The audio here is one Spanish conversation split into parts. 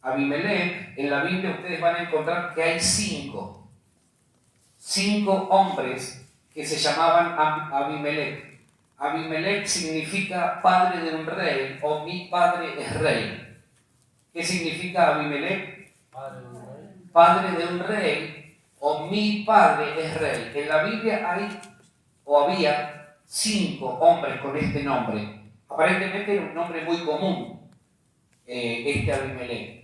Abimelech, en la Biblia ustedes van a encontrar que hay cinco hombres que se llamaban Abimelech. Abimelech significa padre de un rey, o mi padre es rey. ¿Qué significa Abimelech? Padre de un rey, o mi padre es rey. En la Biblia había 5 hombres con este nombre. Aparentemente era un nombre muy común, este Abimelech.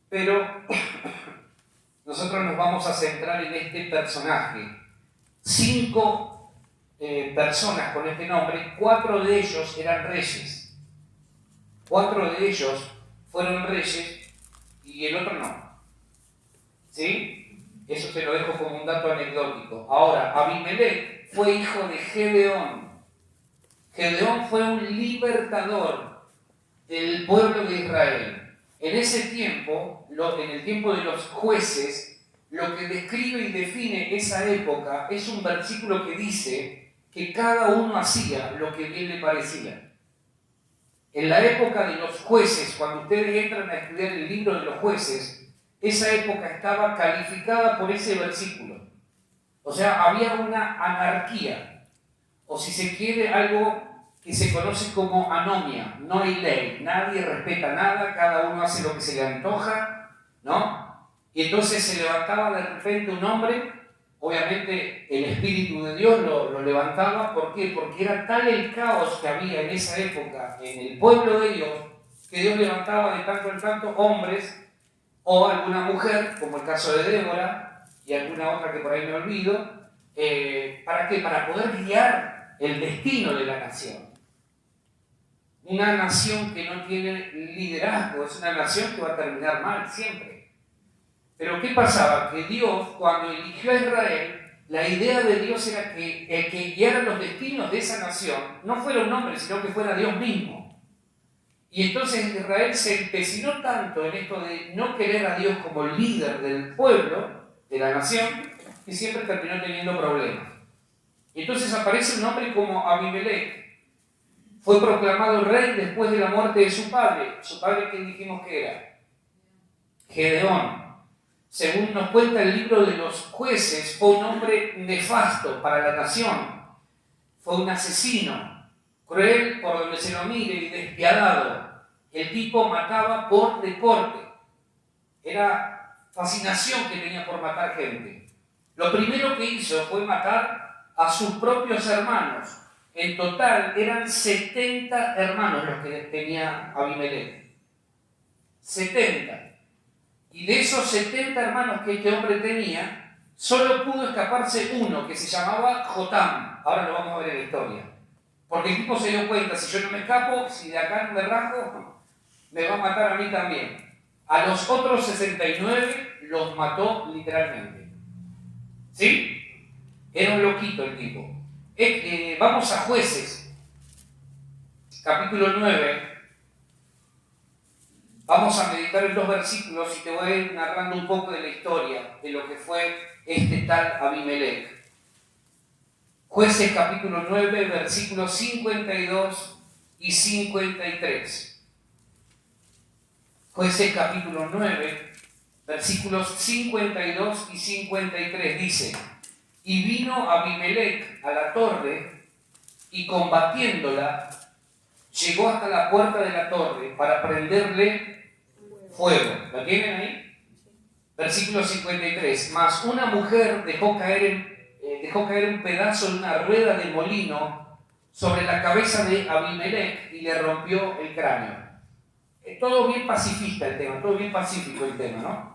Pero nosotros nos vamos a centrar en este personaje. 5 personas con este nombre, 4 de ellos eran reyes. 4 de ellos fueron reyes y el otro no. ¿Sí? Eso te lo dejo como un dato anecdótico. Ahora, Abimelech fue hijo de Gedeón. Gedeón fue un libertador del pueblo de Israel. En ese tiempo, en el tiempo de los jueces, lo que describe y define esa época es un versículo que dice que cada uno hacía lo que bien le parecía. En la época de los jueces, cuando ustedes entran a estudiar el libro de los jueces, esa época estaba calificada por ese versículo. O sea, había una anarquía, o si se quiere, algo que se conoce como anomia. No hay ley, nadie respeta nada, cada uno hace lo que se le antoja, ¿no? Y entonces se levantaba de repente un hombre, obviamente el Espíritu de Dios lo levantaba. ¿Por qué? Porque era tal el caos que había en esa época en el pueblo de Dios, que Dios levantaba de tanto en tanto hombres o alguna mujer, como el caso de Débora y alguna otra que por ahí me olvido. ¿Para qué? Para poder guiar el destino de la nación. Una nación que no tiene liderazgo es una nación que va a terminar mal siempre. Pero ¿qué pasaba? Que Dios, cuando eligió a Israel, la idea de Dios era que el que guiara los destinos de esa nación no fuera un hombre, sino que fuera Dios mismo. Y entonces Israel se empecinó tanto en esto de no querer a Dios como líder del pueblo, de la nación, que siempre terminó teniendo problemas. Y entonces aparece un hombre como Abimelech. Fue proclamado rey después de la muerte de su padre. ¿Su padre qué dijimos que era? Gedeón. Según nos cuenta el libro de los jueces, fue un hombre nefasto para la nación. Fue un asesino, cruel por donde se lo mire y despiadado. El tipo mataba por deporte. Era fascinación que tenía por matar gente. Lo primero que hizo fue matar a sus propios hermanos. En total eran 70 hermanos los que tenía Abimelech. 70. Y de esos 70 hermanos que este hombre tenía, solo pudo escaparse uno, que se llamaba Jotam. Ahora lo vamos a ver en la historia. Porque el tipo se dio cuenta, si yo no me escapo, si de acá no me rasgo, me va a matar a mí también. A los otros 69 los mató literalmente. ¿Sí? Era un loquito el tipo. Vamos a Jueces, capítulo 9. Vamos a meditar en 2 versículos y te voy a ir narrando un poco de la historia de lo que fue este tal Abimelech. Jueces capítulo 9, versículos 52 y 53. Jueces capítulo 9, versículos 52 y 53 dice: y vino Abimelech a la torre y combatiéndola, llegó hasta la puerta de la torre para prenderle fuego. ¿Lo tienen ahí? Versículo 53. Mas una mujer dejó caer un pedazo de una rueda de molino sobre la cabeza de Abimelech y le rompió el cráneo. Todo bien pacifista el tema, todo bien pacífico el tema, ¿no?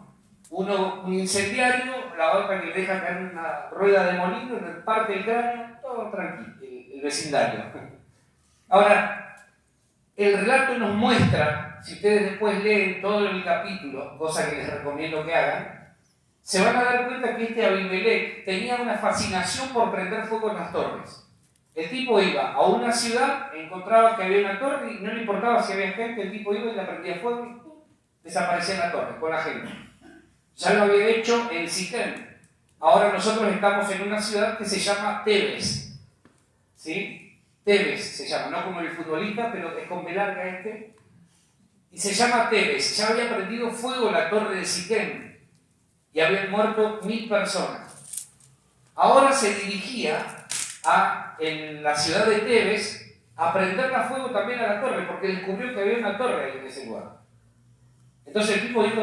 Uno, un incendiario, la otra que deja caer una rueda de molino y reparte el cráneo, todo tranquilo, el vecindario. Ahora, el relato nos muestra, si ustedes después leen todo el capítulo, cosa que les recomiendo que hagan, se van a dar cuenta que este Abimelech tenía una fascinación por prender fuego en las torres. El tipo iba a una ciudad, encontraba que había una torre y no le importaba si había gente, el tipo iba y la prendía fuego y desaparecía en la torre con la gente. Ya lo había hecho en Siquem. Ahora nosotros estamos en una ciudad que se llama Tebes. ¿Sí? Tebes se llama, no como el futbolista, pero es con B larga este. y se llama Tebes. Ya había prendido fuego la torre de Siquem y habían muerto 1000 personas. Ahora se dirigía en la ciudad de Tebes a prenderle fuego también a la torre, porque descubrió que había una torre ahí en ese lugar. Entonces el tipo dijo,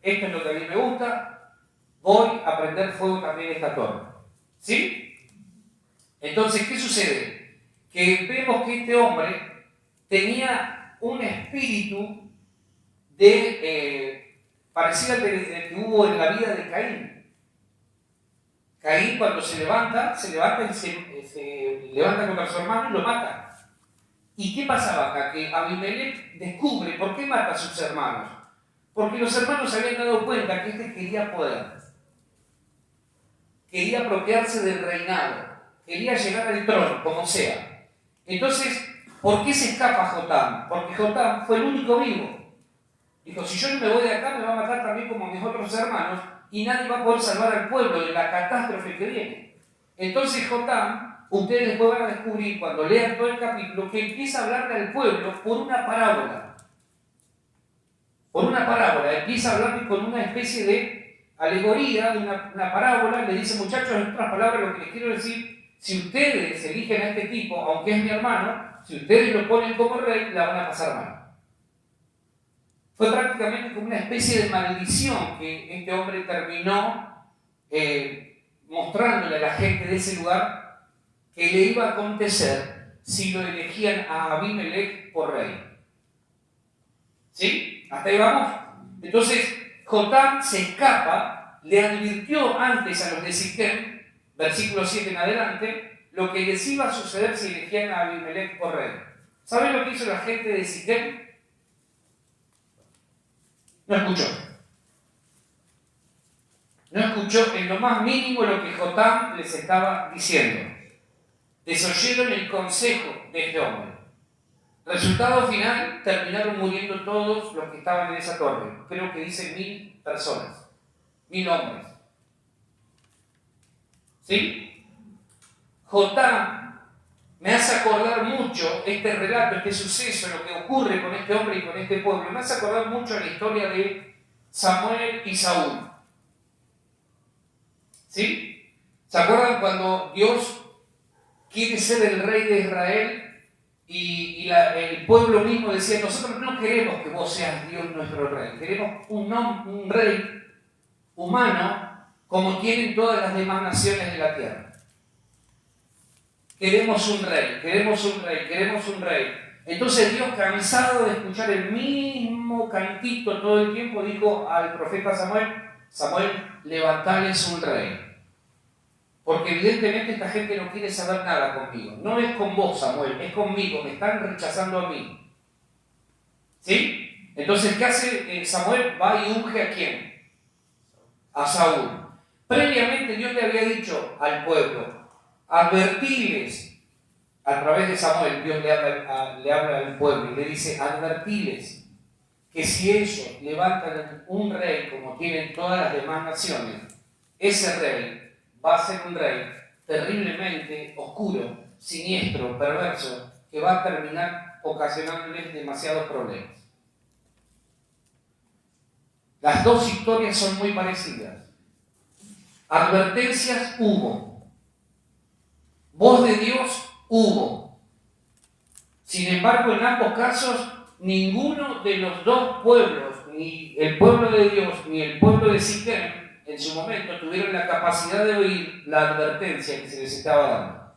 esto es lo que a mí me gusta, voy a prender fuego también a esta torre. ¿Sí? Entonces, ¿qué sucede? Que vemos que este hombre tenía un espíritu parecido al que hubo en la vida de Caín. Caín cuando se levanta y se levanta contra su hermano y lo mata. ¿Y qué pasaba acá? Que Abimelech descubre por qué mata a sus hermanos. Porque los hermanos se habían dado cuenta que este quería poder. Quería apropiarse del reinado. Quería llegar al trono, como sea. Entonces, ¿por qué se escapa Jotam? Porque Jotam fue el único vivo. Dijo, si yo no me voy de acá, me va a matar también como mis otros hermanos y nadie va a poder salvar al pueblo de la catástrofe que viene. Entonces Jotam, ustedes después van a descubrir, cuando lean todo el capítulo, que empieza a hablarle al pueblo por una parábola. Por una parábola, empieza a hablarle con una especie de alegoría, de una parábola, le dice, muchachos, en otras palabras, lo que les quiero decir, si ustedes eligen a este tipo, aunque es mi hermano, si ustedes lo ponen como rey, la van a pasar mal. Fue prácticamente como una especie de maldición que este hombre terminó mostrándole a la gente de ese lugar que le iba a acontecer si lo elegían a Abimelech por rey. ¿Sí? ¿Hasta ahí vamos? Entonces, Jotam se escapa, le advirtió antes a los de Siquem, versículo 7 en adelante, lo que les iba a suceder si elegían a Abimelech por rey. ¿Saben lo que hizo la gente de Siquem? No escuchó. No escuchó en lo más mínimo lo que Jotam les estaba diciendo. Desoyeron el consejo de este hombre. Resultado final, terminaron muriendo todos los que estaban en esa torre. Creo que dice 1000 personas. 1000 hombres. ¿Sí? Jotam me hace acordar mucho este relato, este suceso, lo que ocurre con este hombre y con este pueblo. Me hace acordar mucho la historia de Samuel y Saúl. ¿Sí? ¿Se acuerdan cuando Dios quiere ser el rey de Israel y el pueblo mismo decía, nosotros no queremos que vos seas Dios nuestro rey, queremos un rey humano como tienen todas las demás naciones de la tierra? Queremos un rey, queremos un rey, queremos un rey. Entonces Dios, cansado de escuchar el mismo cantito todo el tiempo, dijo al profeta Samuel, Samuel, levantales un rey. Porque evidentemente esta gente no quiere saber nada conmigo. No es con vos, Samuel, es conmigo, me están rechazando a mí. ¿Sí? Entonces, ¿qué hace Samuel? Va y unge ¿a quién? A Saúl. Previamente Dios le había dicho al pueblo, advertiles, a través de Samuel, Dios le habla al pueblo y le dice, advertiles que si ellos levantan un rey como tienen todas las demás naciones, ese rey va a ser un rey terriblemente oscuro, siniestro, perverso, que va a terminar ocasionándoles demasiados problemas. Las dos historias son muy parecidas. Advertencias hubo. Voz de Dios hubo. Sin embargo, en ambos casos, ninguno de los dos pueblos, ni el pueblo de Dios, ni el pueblo de Siquem, en su momento tuvieron la capacidad de oír la advertencia que se les estaba dando.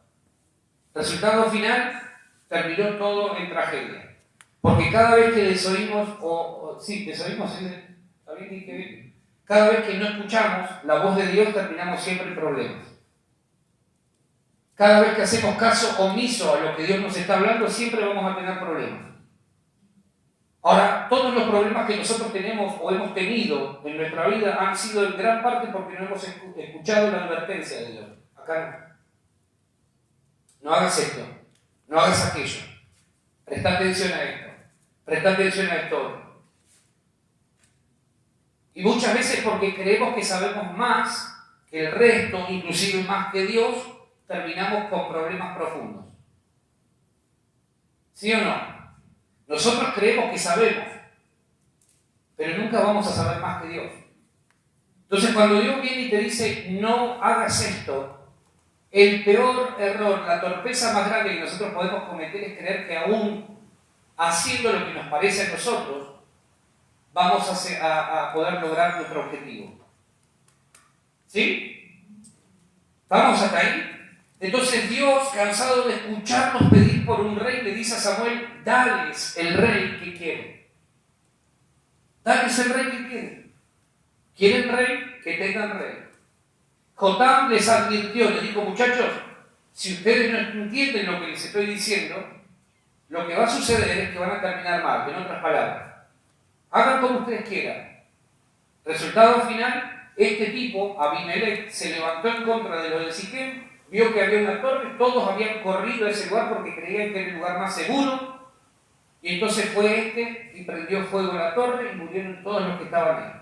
Resultado final, terminó todo en tragedia. Porque cada vez que desoímos, cada vez que no escuchamos la voz de Dios, terminamos siempre en problemas. Cada vez que hacemos caso omiso a lo que Dios nos está hablando, siempre vamos a tener problemas. Ahora, todos los problemas que nosotros tenemos o hemos tenido en nuestra vida han sido en gran parte porque no hemos escuchado la advertencia de Dios. Acá no hagas esto, no hagas aquello, presta atención a esto, presta atención a esto. Y muchas veces porque creemos que sabemos más que el resto, inclusive más que Dios, terminamos con problemas profundos. ¿Sí o no? Nosotros creemos que sabemos, pero nunca vamos a saber más que Dios. Entonces, cuando Dios viene y te dice, no hagas esto, el peor error, la torpeza más grande que nosotros podemos cometer es creer que aún haciendo lo que nos parece a nosotros, vamos a poder lograr nuestro objetivo. ¿Sí? ¿Vamos hasta ahí? Entonces Dios, cansado de escucharnos pedir por un rey, le dice a Samuel, dales el rey que quieren. Dales el rey que quieren. ¿Quieren rey? Que tengan rey. Jotam les advirtió, les dijo, muchachos, si ustedes no entienden lo que les estoy diciendo, lo que va a suceder es que van a terminar mal, en otras palabras. Hagan como ustedes quieran. Resultado final, este tipo, Abimelech, se levantó en contra de los de Siquem, vio que había una torre, todos habían corrido a ese lugar porque creían que era el lugar más seguro, y entonces fue este y prendió fuego a la torre y murieron todos los que estaban ahí.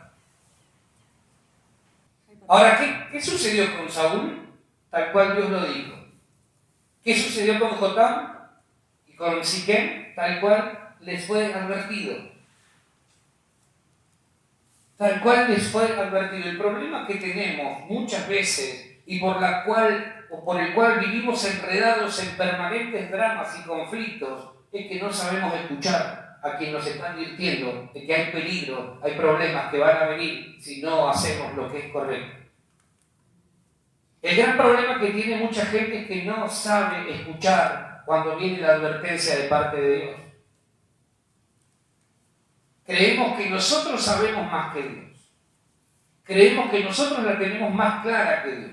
Ahora, ¿qué sucedió con Saúl? Tal cual Dios lo dijo. ¿Qué sucedió con Jotam y con Siquem? Tal cual les fue advertido. Tal cual les fue advertido. El problema que tenemos muchas veces y por el cual vivimos enredados en permanentes dramas y conflictos es que no sabemos escuchar a quien nos está advirtiendo de que hay peligro, hay problemas que van a venir si no hacemos lo que es correcto. El gran problema que tiene mucha gente es que no sabe escuchar cuando viene la advertencia de parte de Dios. Creemos que nosotros sabemos más que Dios. Creemos que nosotros la tenemos más clara que Dios.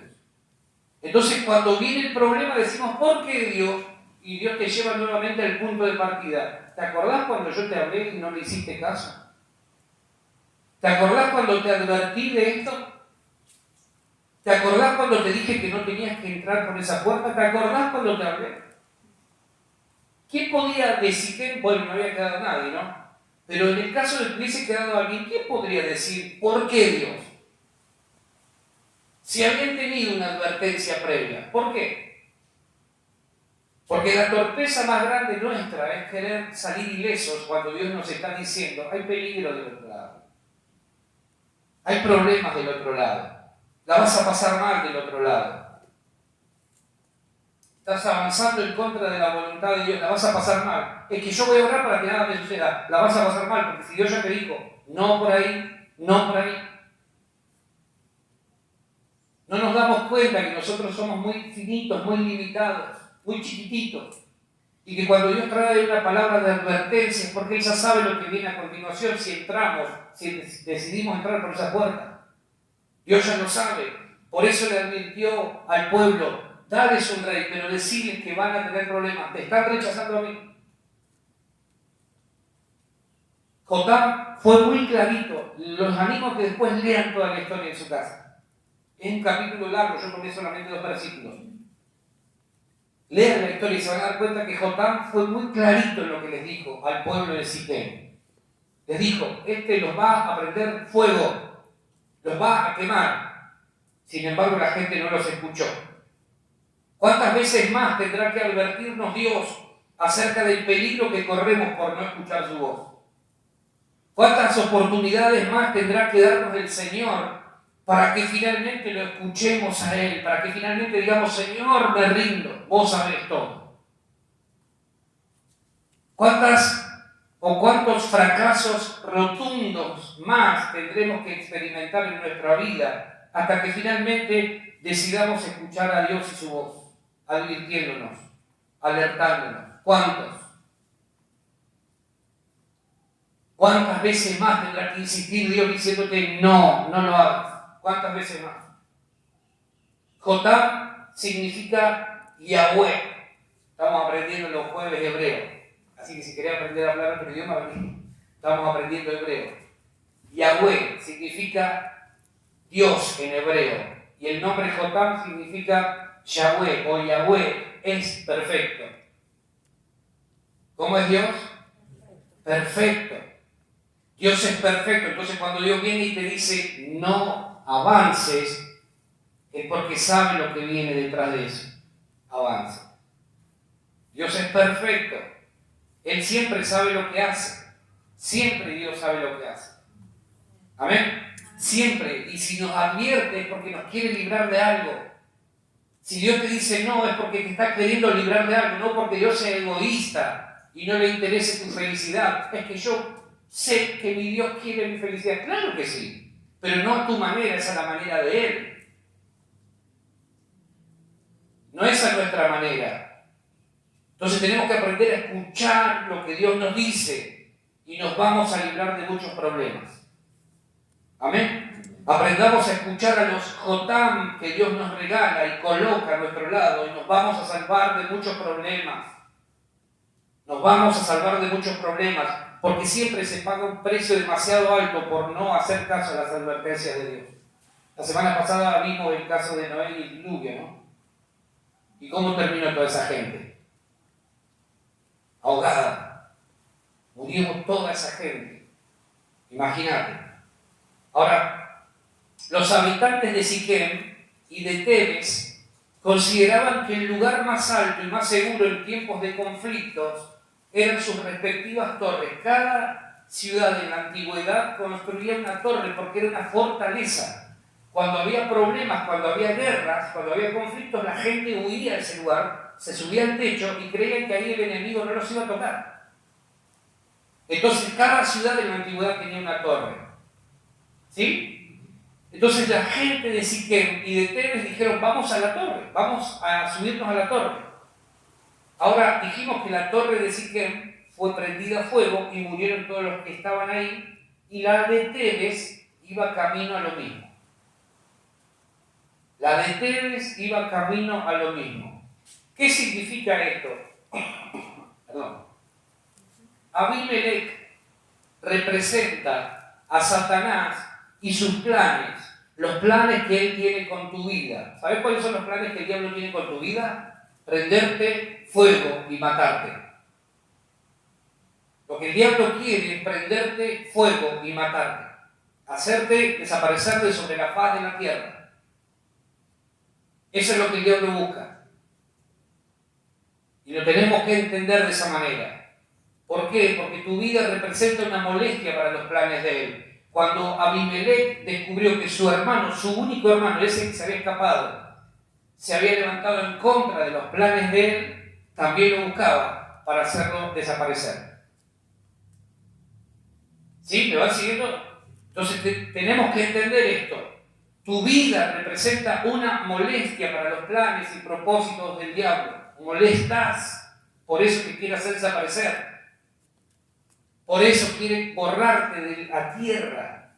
Entonces, cuando viene el problema, decimos, ¿por qué Dios? Y Dios te lleva nuevamente al punto de partida. ¿Te acordás cuando yo te hablé y no le hiciste caso? ¿Te acordás cuando te advertí de esto? ¿Te acordás cuando te dije que no tenías que entrar por esa puerta? ¿Te acordás cuando te hablé? ¿Quién podía decir? Bueno, no había quedado nadie, ¿no? Pero en el caso de que hubiese quedado alguien, ¿quién podría decir por qué Dios? Si habían tenido una advertencia previa, ¿por qué? Porque la torpeza más grande nuestra es querer salir ilesos cuando Dios nos está diciendo, hay peligro del otro lado. Hay problemas del otro lado. La vas a pasar mal del otro lado. Estás avanzando en contra de la voluntad de Dios, la vas a pasar mal. Es que yo voy a orar para que nada te suceda. La vas a pasar mal, porque si Dios ya te dijo, no por ahí, no por ahí. No nos damos cuenta que nosotros somos muy finitos, muy limitados, muy chiquititos. Y que cuando Dios trae una palabra de advertencia es porque Él ya sabe lo que viene a continuación si entramos, si decidimos entrar por esa puerta. Dios ya lo sabe. Por eso le advirtió al pueblo, dales un rey, pero decirles que van a tener problemas. Te están rechazando a mí. Jotam fue muy clarito. Los animo a que después lean toda la historia en su casa. Es un capítulo largo, yo tomé solamente 2 versículos. Lean la historia y se van a dar cuenta que Jotam fue muy clarito en lo que les dijo al pueblo de Siquem. Les dijo, los va a prender fuego, los va a quemar. Sin embargo, la gente no los escuchó. ¿Cuántas veces más tendrá que advertirnos Dios acerca del peligro que corremos por no escuchar su voz? ¿Cuántas oportunidades más tendrá que darnos el Señor para que finalmente lo escuchemos a Él? Para que finalmente digamos, Señor, me rindo, vos sabés todo. ¿Cuántos fracasos rotundos más tendremos que experimentar en nuestra vida hasta que finalmente decidamos escuchar a Dios y su voz, advirtiéndonos, alertándonos? ¿Cuántas veces más tendrá que insistir Dios diciéndote no lo hagas? ¿Cuántas veces más? Jotam significa Yahweh. Estamos aprendiendo los jueves hebreo. Así que si querés aprender a hablar otro idioma, vení. Estamos aprendiendo hebreo. Yahweh significa Dios en hebreo. Y el nombre Jotam significa Yahweh o Yahweh es perfecto. ¿Cómo es Dios? Perfecto. Dios es perfecto. Entonces cuando Dios viene y te dice no avances, es porque sabe lo que viene detrás de eso. Avanza. Dios es perfecto. Él siempre sabe lo que hace. Siempre Dios sabe lo que hace. Amén. Siempre. Y si nos advierte es porque nos quiere librar de algo. Si Dios te dice no, es porque te está queriendo librar de algo, no porque Dios sea egoísta y no le interese tu felicidad. Es que yo sé que mi Dios quiere mi felicidad. Claro que sí, pero no a tu manera, es a la manera de Él. No es a nuestra manera. Entonces tenemos que aprender a escuchar lo que Dios nos dice y nos vamos a librar de muchos problemas. Amén. Aprendamos a escuchar a los Jotam que Dios nos regala y coloca a nuestro lado y nos vamos a salvar de muchos problemas. Nos vamos a salvar de muchos problemas porque siempre se paga un precio demasiado alto por no hacer caso a las advertencias de Dios. La semana pasada vimos el caso de Noé y el diluvio, ¿no? ¿Y cómo terminó toda esa gente? Ahogada. Murió toda esa gente. Imagínate. Ahora, los habitantes de Siquem y de Tebes consideraban que el lugar más alto y más seguro en tiempos de conflictos eran sus respectivas torres. Cada ciudad en la antigüedad construía una torre porque era una fortaleza. Cuando había problemas, cuando había guerras, cuando había conflictos, la gente huía a ese lugar, se subía al techo y creían que ahí el enemigo no los iba a tocar. Entonces, cada ciudad en la antigüedad tenía una torre. ¿Sí? Entonces la gente de Siquem y de Tebes dijeron, vamos a la torre, vamos a subirnos a la torre. Ahora dijimos que la torre de Siquem fue prendida a fuego y murieron todos los que estaban ahí, y la de Tebes iba camino a lo mismo. La de Tebes iba camino a lo mismo. ¿Qué significa esto? Perdón. Abimelech representa a Satanás y sus planes, los planes que él tiene con tu vida. ¿Sabes cuáles son los planes que el diablo tiene con tu vida? Prenderte fuego y matarte. Lo que el diablo quiere es prenderte fuego y matarte. Hacerte desaparecer de sobre la faz de la tierra. Eso es lo que el diablo busca. Y lo tenemos que entender de esa manera. ¿Por qué? Porque tu vida representa una molestia para los planes de él. Cuando Abimelech descubrió que su hermano, su único hermano, ese que se había escapado, se había levantado en contra de los planes de él, también lo buscaba para hacerlo desaparecer. ¿Sí? ¿Me van siguiendo? Entonces tenemos que entender esto. Tu vida representa una molestia para los planes y propósitos del diablo. Molestas, por eso te quiere hacer desaparecer. Por eso quiere borrarte de la tierra.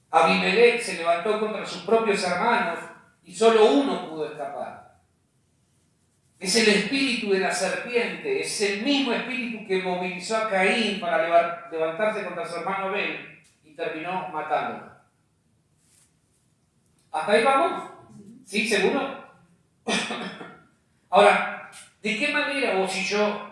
Abimelech se levantó contra sus propios hermanos y solo uno pudo escapar. Es el espíritu de la serpiente, es el mismo espíritu que movilizó a Caín para levantarse contra su hermano Abel y terminó matándolo. ¿Hasta ahí vamos? ¿Sí? ¿Seguro? Ahora, ¿de qué manera vos y yo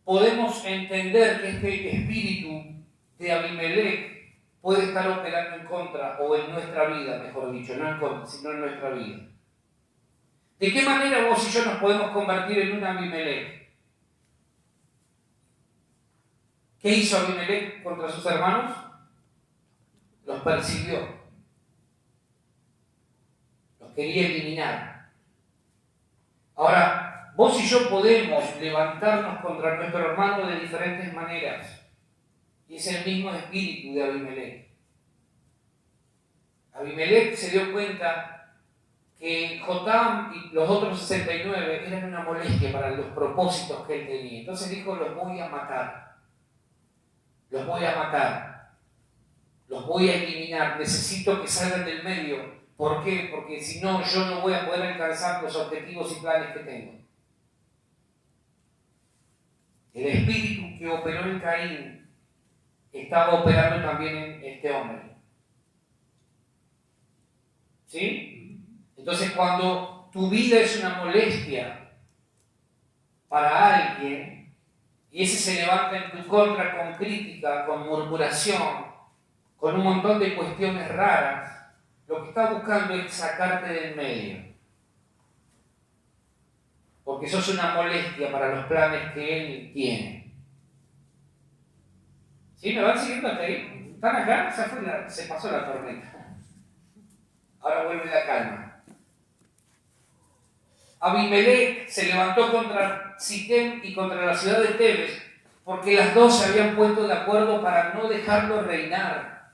podemos entender que este espíritu de Abimelech puede estar operando en contra, o en nuestra vida, mejor dicho, no en contra, sino en nuestra vida? ¿De qué manera vos y yo nos podemos convertir en un Abimelech? ¿Qué hizo Abimelech contra sus hermanos? Los persiguió. Los quería eliminar. Ahora, vos y yo podemos levantarnos contra nuestro hermano de diferentes maneras. Y es el mismo espíritu de Abimelech. Abimelech se dio cuenta que Jotam y los otros 69 eran una molestia para los propósitos que él tenía. Entonces dijo, los voy a matar. Los voy a matar. Los voy a eliminar. Necesito que salgan del medio. ¿Por qué? Porque si no, yo no voy a poder alcanzar los objetivos y planes que tengo. El espíritu que operó en Caín estaba operando también en este hombre. ¿Sí? Entonces, cuando tu vida es una molestia para alguien y ese se levanta en tu contra con crítica, con murmuración, con un montón de cuestiones raras, lo que está buscando es sacarte del medio. Porque sos una molestia para los planes que él tiene. ¿Sí? ¿Me van siguiendo hasta ahí? ¿Están acá? Se pasó la tormenta. Ahora vuelve la calma. Abimelech se levantó contra Siquem y contra la ciudad de Tebes, porque las dos se habían puesto de acuerdo para no dejarlo reinar.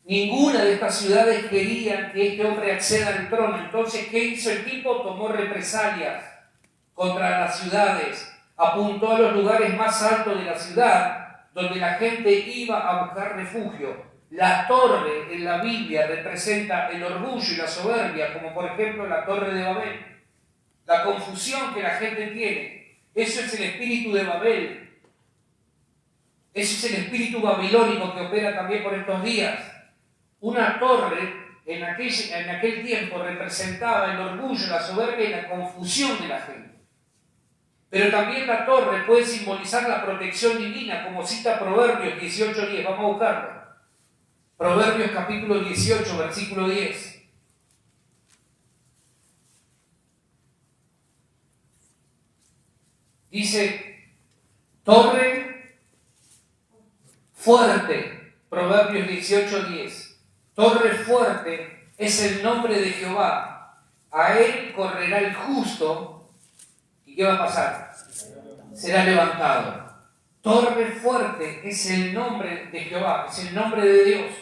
Ninguna de estas ciudades quería que este hombre acceda al trono. Entonces, ¿qué hizo el tipo? Tomó represalias contra las ciudades, apuntó a los lugares más altos de la ciudad, donde la gente iba a buscar refugio. La torre en la Biblia representa el orgullo y la soberbia, como por ejemplo la torre de Babel. La confusión que la gente tiene, eso es el espíritu de Babel. Eso es el espíritu babilónico que opera también por estos días. Una torre en aquel tiempo representaba el orgullo, la soberbia y la confusión de la gente. Pero también la torre puede simbolizar la protección divina, como cita Proverbios 18:10. Vamos a buscarlo. Proverbios capítulo 18, versículo 10. Dice, torre fuerte. Proverbios 18:10. Torre fuerte es el nombre de Jehová. A él correrá el justo. ¿Y qué va a pasar? Será levantado. Torre fuerte es el nombre de Jehová, es el nombre de Dios.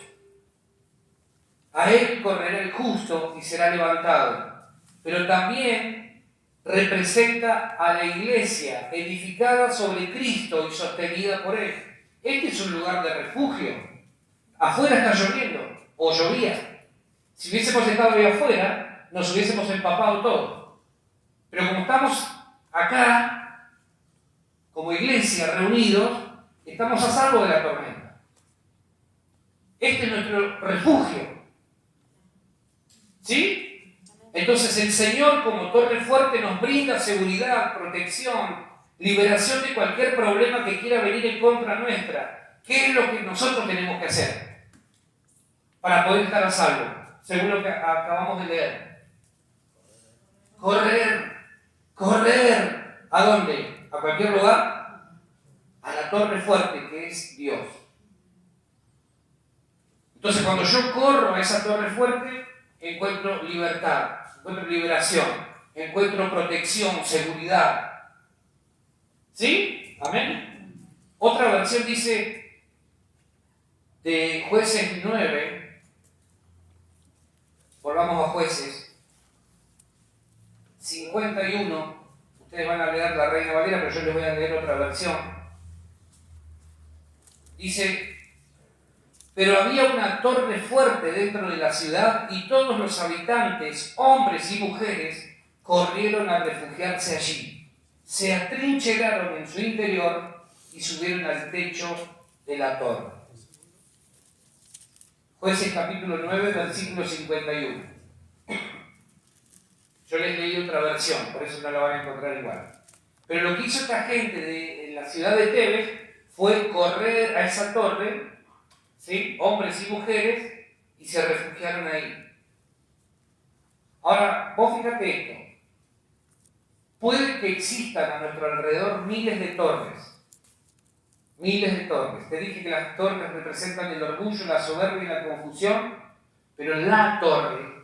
A él correrá el justo y será levantado. Pero también representa a la iglesia edificada sobre Cristo y sostenida por él. Este es un lugar de refugio. Afuera está lloviendo, o llovía. Si hubiésemos estado ahí afuera, nos hubiésemos empapado todos. Pero como estamos acá, como iglesia, reunidos, estamos a salvo de la tormenta. Este es nuestro refugio. ¿Sí? Entonces el Señor, como torre fuerte, nos brinda seguridad, protección, liberación de cualquier problema que quiera venir en contra nuestra. ¿Qué es lo que nosotros tenemos que hacer para poder estar a salvo? Según lo que acabamos de leer. Correr. ¿A dónde? ¿A cualquier lugar? A la torre fuerte, que es Dios. Entonces, cuando yo corro a esa torre fuerte, encuentro libertad, encuentro liberación, encuentro protección, seguridad. ¿Sí? Amén. Otra versión dice de Jueces 9, volvamos a Jueces 51, ustedes van a leer la Reina Valera, pero yo les voy a leer otra versión. Dice, pero había una torre fuerte dentro de la ciudad y todos los habitantes, hombres y mujeres, corrieron a refugiarse allí. Se atrincheraron en su interior y subieron al techo de la torre. Jueces capítulo 9, versículo 51. Yo les leí otra versión, por eso no la van a encontrar igual. Pero lo que hizo esta gente de la ciudad de Tebes fue correr a esa torre, ¿sí? Hombres y mujeres, y se refugiaron ahí. Ahora, vos fíjate esto. Puede que existan a nuestro alrededor miles de torres. Miles de torres. Te dije que las torres representan el orgullo, la soberbia y la confusión, pero la torre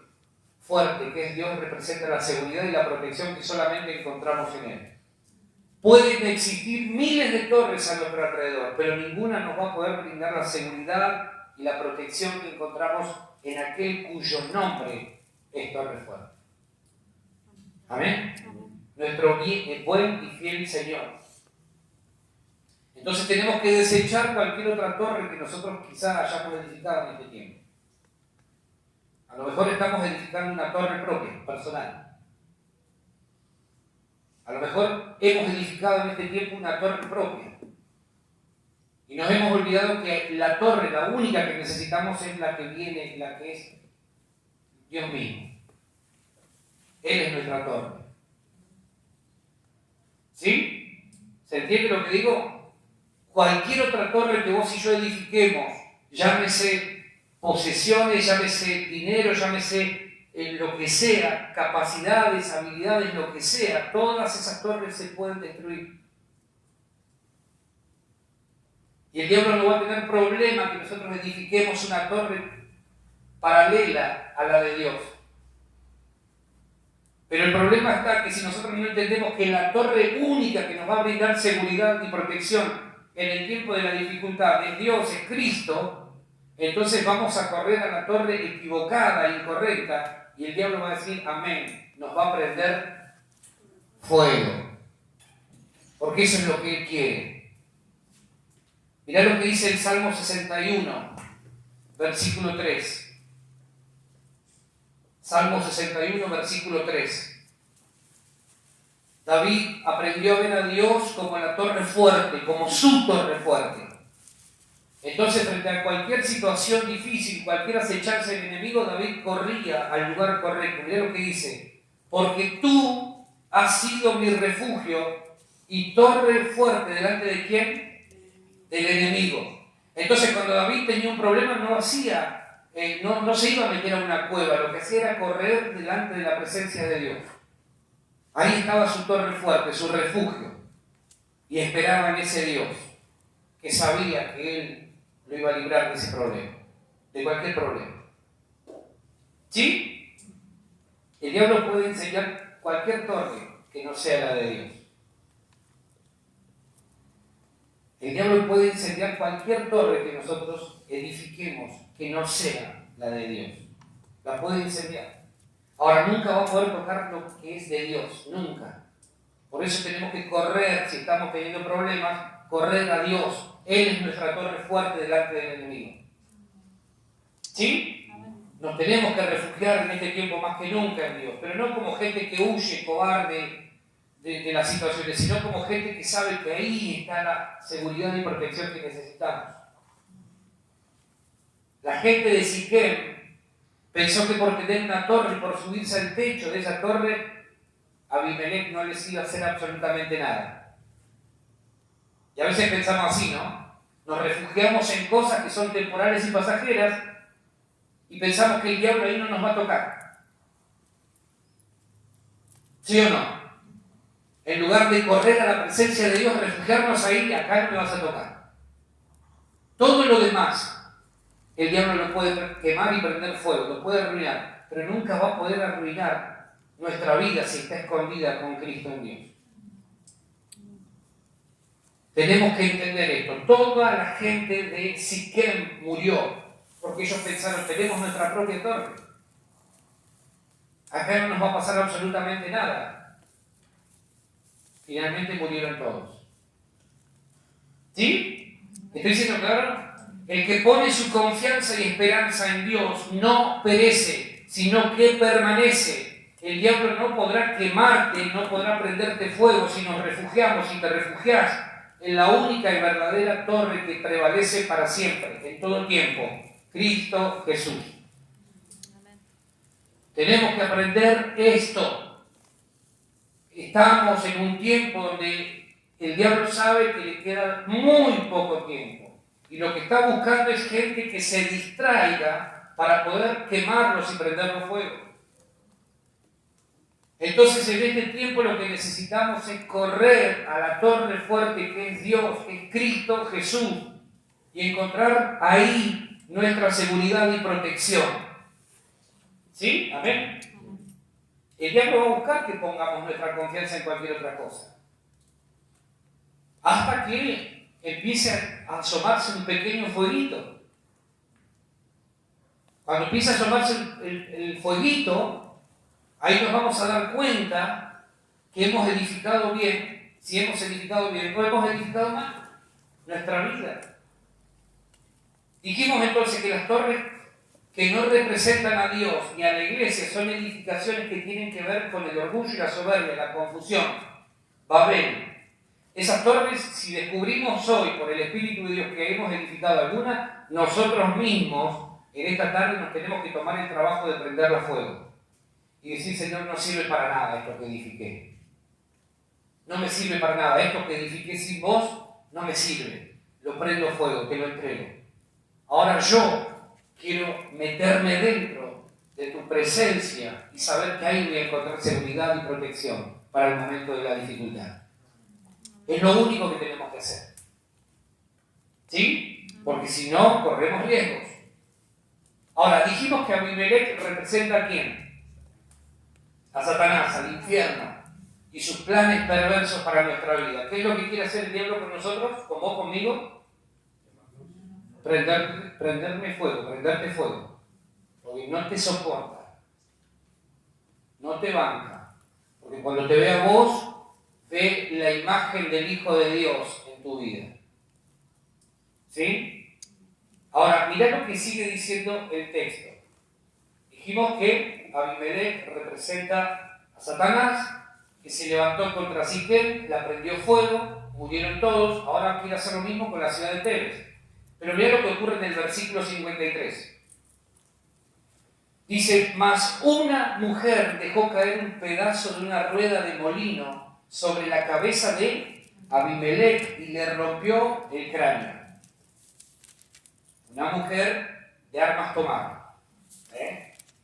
fuerte, que es Dios, representa la seguridad y la protección que solamente encontramos en Él. Pueden existir miles de torres a nuestro alrededor, pero ninguna nos va a poder brindar la seguridad y la protección que encontramos en aquel cuyo nombre es torre fuerte. Amén. Nuestro buen y fiel Señor. Entonces tenemos que desechar cualquier otra torre que nosotros quizás hayamos edificado en este tiempo. A lo mejor estamos edificando una torre propia, personal. A lo mejor hemos edificado en este tiempo una torre propia. Y nos hemos olvidado que la torre, la única que necesitamos, es la que viene, la que es Dios mismo. Él es nuestra torre. ¿Sí? ¿Se entiende lo que digo? Cualquier otra torre que vos y yo edifiquemos, llámese posesiones, llámese dinero, llámese lo que sea, capacidades, habilidades, lo que sea, todas esas torres se pueden destruir. Y el diablo no va a tener problema problema que nosotros edifiquemos una torre paralela a la de Dios. Pero el problema está que si nosotros no entendemos que la torre única que nos va a brindar seguridad y protección en el tiempo de la dificultad es Dios, es Cristo, entonces vamos a correr a la torre equivocada, incorrecta, y el diablo va a decir, amén, nos va a prender fuego. Porque eso es lo que él quiere. Mirá lo que dice el Salmo 61, versículo 3. Salmo 61, versículo 3. David aprendió a ver a Dios como la torre fuerte, como su torre fuerte. Entonces, frente a cualquier situación difícil, cualquier acechanza del enemigo, David corría al lugar correcto. Mirá lo que dice. Porque tú has sido mi refugio y torre fuerte, ¿delante de quién? Del enemigo. Entonces, cuando David tenía un problema, no se iba a meter a una cueva, lo que hacía era correr delante de la presencia de Dios. Ahí estaba su torre fuerte, su refugio, y esperaba en ese Dios, que sabía que él lo iba a librar de ese problema, de cualquier problema. ¿Sí? El diablo puede enseñar cualquier torre que no sea la de Dios. El diablo puede enseñar cualquier torre que nosotros edifiquemos que no sea la de Dios. La puede incendiar. Ahora, nunca va a poder tocar lo que es de Dios, nunca. Por eso tenemos que correr, si estamos teniendo problemas, correr a Dios. Él es nuestra torre fuerte delante del enemigo. ¿Sí? Nos tenemos que refugiar en este tiempo más que nunca en Dios, pero no como gente que huye, cobarde de las situaciones, sino como gente que sabe que ahí está la seguridad y protección que necesitamos. La gente de Siquem pensó que por tener una torre y por subirse al techo de esa torre, Abimelech no les iba a hacer absolutamente nada. Y a veces pensamos así, ¿no? Nos refugiamos en cosas que son temporales y pasajeras y pensamos que el diablo ahí no nos va a tocar. ¿Sí o no? En lugar de correr a la presencia de Dios, refugiarnos ahí, acá no me vas a tocar. Todo lo demás, el diablo lo puede quemar y prender fuego, lo puede arruinar, pero nunca va a poder arruinar nuestra vida si está escondida con Cristo en Dios. Tenemos que entender esto. Toda la gente de Siquem murió porque ellos pensaron, tenemos nuestra propia torre. Acá no nos va a pasar absolutamente nada. Finalmente murieron todos. ¿Sí? ¿Estoy siendo claro? El que pone su confianza y esperanza en Dios no perece, sino que permanece. El diablo no podrá quemarte, no podrá prenderte fuego si nos refugiamos, si te refugias en la única y verdadera torre que prevalece para siempre, en todo tiempo, Cristo Jesús. Tenemos que aprender esto. Estamos en un tiempo donde el diablo sabe que le queda muy poco tiempo. Y lo que está buscando es gente que se distraiga para poder quemarlos y prenderlos fuego. Entonces, en este tiempo lo que necesitamos es correr a la torre fuerte que es Dios, que es Cristo Jesús, y encontrar ahí nuestra seguridad y protección. ¿Sí? Amén. El diablo va a buscar que pongamos nuestra confianza en cualquier otra cosa. Hasta que empiece a asomarse un pequeño fueguito. Cuando empiece a asomarse el fueguito, ahí nos vamos a dar cuenta que hemos edificado bien, si hemos edificado bien o hemos edificado mal nuestra vida. Dijimos entonces que las torres que no representan a Dios ni a la iglesia son edificaciones que tienen que ver con el orgullo y la soberbia, la confusión. Babel. Esas torres, si descubrimos hoy por el Espíritu de Dios que hemos edificado alguna, nosotros mismos en esta tarde nos tenemos que tomar el trabajo de prenderla a fuego y decir, Señor, no sirve para nada esto que edifiqué. No me sirve para nada. Esto que edifiqué sin vos no me sirve. Lo prendo a fuego, te lo entrego. Ahora yo quiero meterme dentro de tu presencia y saber que ahí voy a encontrar seguridad y protección para el momento de la dificultad. Es lo único que tenemos que hacer. ¿Sí? porque si no, corremos riesgos. Ahora, dijimos que Abimelech representa ¿a quién? A Satanás, al infierno, y sus planes perversos para nuestra vida. ¿Qué es lo que quiere hacer el diablo con nosotros, con vos, conmigo? Prenderte fuego, porque no te soporta, no te banca, porque cuando te ve a vos, ve la imagen del Hijo de Dios en tu vida. ¿Sí? Ahora, mirá lo que sigue diciendo el texto. Dijimos que Abimelech representa a Satanás, que se levantó contra Siquem, la prendió fuego, murieron todos. Ahora quiere hacer lo mismo con la ciudad de Tebes. Pero mira lo que ocurre en el versículo 53. Dice, mas una mujer dejó caer un pedazo de una rueda de molino sobre la cabeza de Abimelech y le rompió el cráneo. Una mujer de armas tomadas.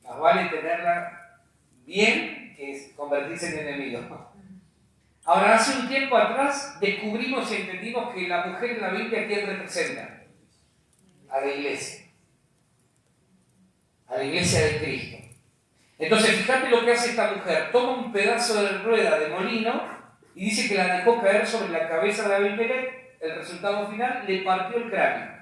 Más vale tenerla bien que convertirse en enemigo. Ahora, hace un tiempo atrás descubrimos y entendimos que la mujer en la Biblia, ¿quién representa? A la iglesia. A la iglesia de Cristo. Entonces, fíjate lo que hace esta mujer. Toma un pedazo de rueda de molino y dice que la dejó caer sobre la cabeza de Abimelech. El resultado final, le partió el cráneo.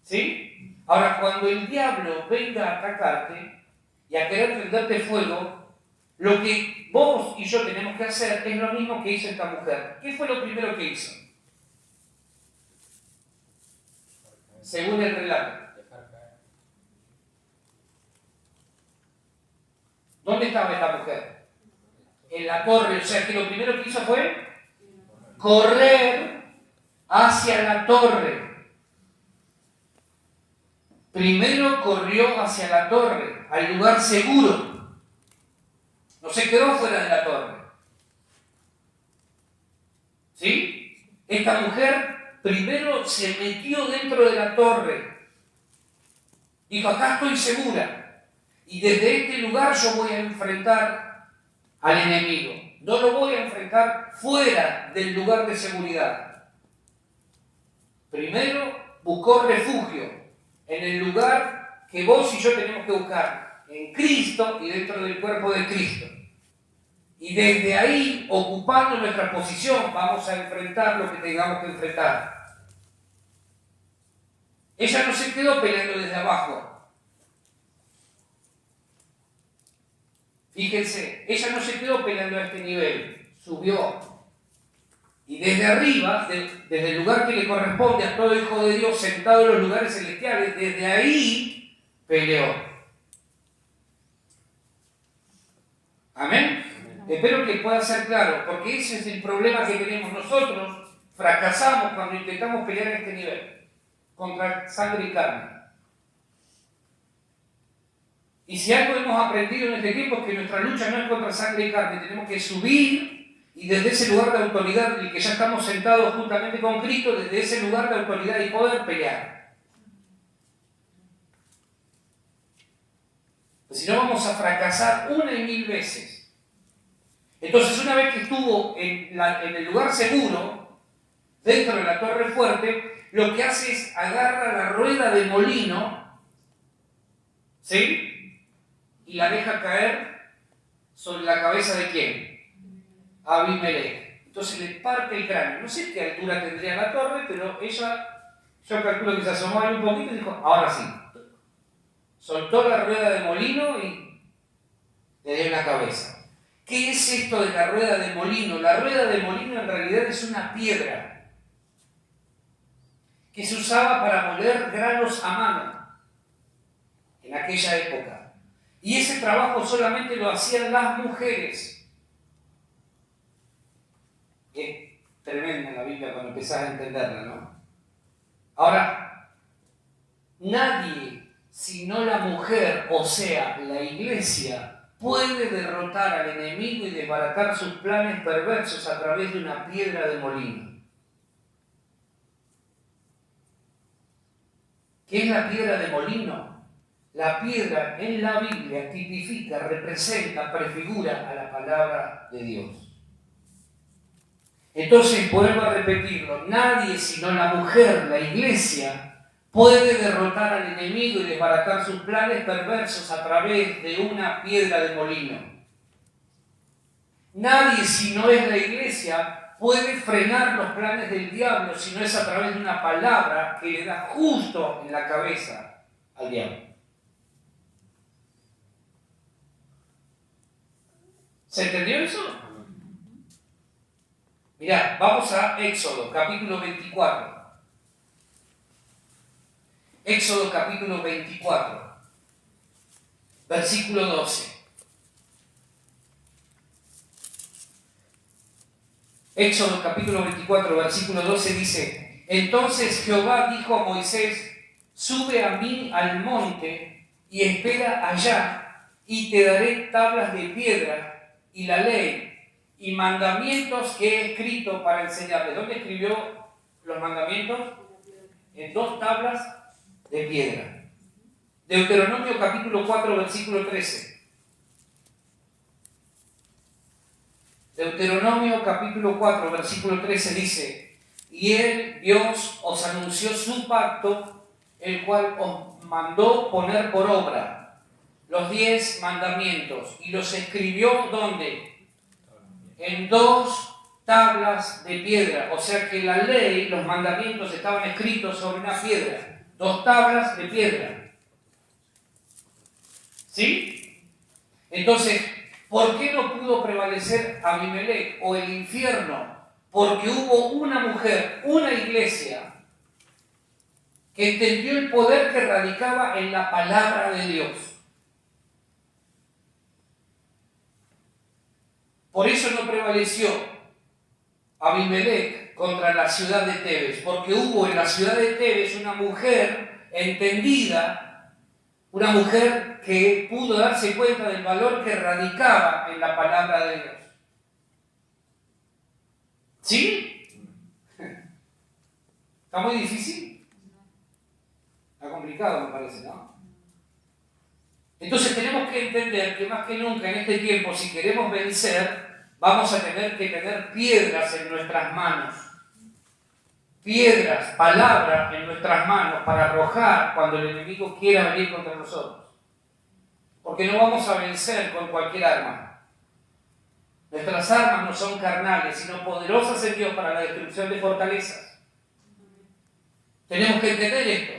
¿Sí? Ahora, cuando el diablo venga a atacarte y a querer prenderte fuego, lo que vos y yo tenemos que hacer es lo mismo que hizo esta mujer. ¿Qué fue lo primero que hizo? Según el relato. ¿Dónde estaba esta mujer? En la torre. O sea que lo primero que hizo fue correr hacia la torre. Primero corrió hacia la torre, al lugar seguro. No se quedó fuera de la torre. ¿Sí? Esta mujer primero se metió dentro de la torre. Dijo, acá estoy segura. Y desde este lugar yo voy a enfrentar al enemigo. No lo voy a enfrentar fuera del lugar de seguridad. Primero buscó refugio en el lugar que vos y yo tenemos que buscar, en Cristo y dentro del cuerpo de Cristo. Y desde ahí, ocupando nuestra posición, vamos a enfrentar lo que tengamos que enfrentar. Ella no se quedó peleando desde abajo. Fíjense, ella no se quedó peleando a este nivel, subió. Y desde arriba, desde el lugar que le corresponde a todo hijo de Dios sentado en los lugares celestiales, desde ahí peleó. ¿Amén? Espero que pueda ser claro, porque ese es el problema que tenemos nosotros. Fracasamos cuando intentamos pelear a este nivel, contra sangre y carne. Y si algo hemos aprendido en este tiempo es que nuestra lucha no es contra sangre y carne, tenemos que subir y desde ese lugar de autoridad en el que ya estamos sentados juntamente con Cristo, desde ese lugar de autoridad y poder pelear. Pues si no vamos a fracasar una y mil veces. Entonces una vez que estuvo en el lugar seguro, dentro de la torre fuerte, lo que hace es agarra la rueda de molino, ¿sí? Y la deja caer sobre la cabeza de ¿quién? Abimelech. Entonces le parte el cráneo. No sé qué altura tendría la torre, pero ella, yo calculo que se asomó ahí un poquito y dijo, ahora sí. Soltó la rueda de molino y le dio en la cabeza. ¿Qué es esto de la rueda de molino? La rueda de molino en realidad es una piedra que se usaba para moler granos a mano en aquella época. Y ese trabajo solamente lo hacían las mujeres. Es tremenda la Biblia cuando empezás a entenderla, ¿no? Ahora, nadie, sino la mujer, o sea, la iglesia, puede derrotar al enemigo y desbaratar sus planes perversos a través de una piedra de molino. ¿Qué es la piedra de molino? La piedra en la Biblia tipifica, representa, prefigura a la palabra de Dios. Entonces, vuelvo a repetirlo, nadie sino la mujer, la iglesia, puede derrotar al enemigo y desbaratar sus planes perversos a través de una piedra de molino. Nadie, si no es la iglesia, puede frenar los planes del diablo si no es a través de una palabra que le da justo en la cabeza al diablo. ¿Se entendió eso? Mirá, vamos a Éxodo, capítulo 24. Éxodo, capítulo 24, versículo 12. Éxodo, capítulo 24, versículo 12 dice: Entonces Jehová dijo a Moisés: Sube a mí al monte y espera allá, y te daré tablas de piedra y la ley y mandamientos que he escrito para enseñarles. ¿Dónde escribió los mandamientos? En 2 tablas de piedra. Deuteronomio capítulo 4, versículo 13. Deuteronomio capítulo 4, versículo 13 dice: Y él, Dios, os anunció su pacto, el cual os mandó poner por obra los 10 mandamientos, y los escribió, ¿dónde? En 2 tablas de piedra. O sea que la ley, los mandamientos estaban escritos sobre una piedra. 2 tablas de piedra. ¿Sí? Entonces, ¿por qué no pudo prevalecer Abimelech o el infierno? Porque hubo una mujer, una iglesia, que entendió el poder que radicaba en la palabra de Dios. Por eso no prevaleció Abimelech contra la ciudad de Tebes, porque hubo en la ciudad de Tebes una mujer entendida, una mujer que pudo darse cuenta del valor que radicaba en la palabra de Dios. ¿Sí? ¿Está muy difícil? Está complicado, me parece, ¿no? Entonces tenemos que entender que más que nunca en este tiempo, si queremos vencer, vamos a tener que tener piedras en nuestras manos. Piedras, palabras en nuestras manos para arrojar cuando el enemigo quiera venir contra nosotros. Porque no vamos a vencer con cualquier arma. Nuestras armas no son carnales, sino poderosas en Dios para la destrucción de fortalezas. Tenemos que entender esto.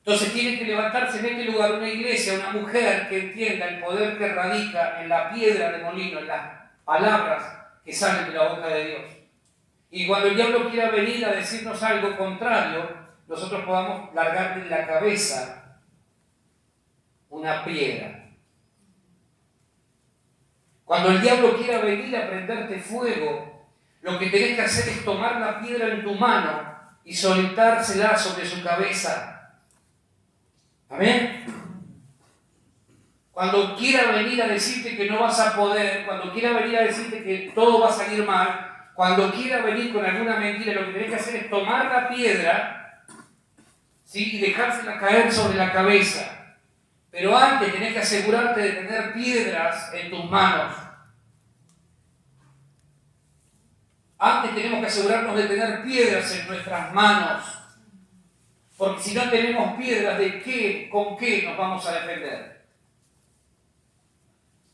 Entonces tiene que levantarse en este lugar una iglesia, una mujer que entienda el poder que radica en la piedra de molino, en las palabras que salen de la boca de Dios. Y cuando el diablo quiera venir a decirnos algo contrario, nosotros podamos largarle en la cabeza una piedra. Cuando el diablo quiera venir a prenderte fuego, lo que tenés que hacer es tomar la piedra en tu mano y soltársela sobre su cabeza. ¿Amén? Cuando quiera venir a decirte que no vas a poder, cuando quiera venir a decirte que todo va a salir mal, cuando quiera venir con alguna mentira, lo que tenés que hacer es tomar la piedra, ¿sí? Y dejársela caer sobre la cabeza. Pero antes tenés que asegurarte de tener piedras en tus manos. Antes tenemos que asegurarnos de tener piedras en nuestras manos. Porque si no tenemos piedras, ¿de qué, con qué nos vamos a defender?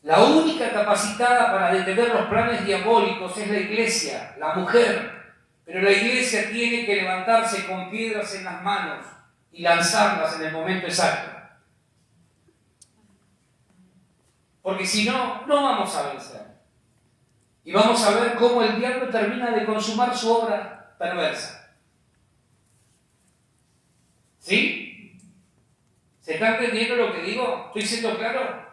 La única capacitada para detener los planes diabólicos es la iglesia, la mujer. Pero la iglesia tiene que levantarse con piedras en las manos y lanzarlas en el momento exacto. Porque si no, no vamos a vencer. Y vamos a ver cómo el diablo termina de consumar su obra perversa. ¿Sí? ¿Se está entendiendo lo que digo? ¿Estoy siendo claro?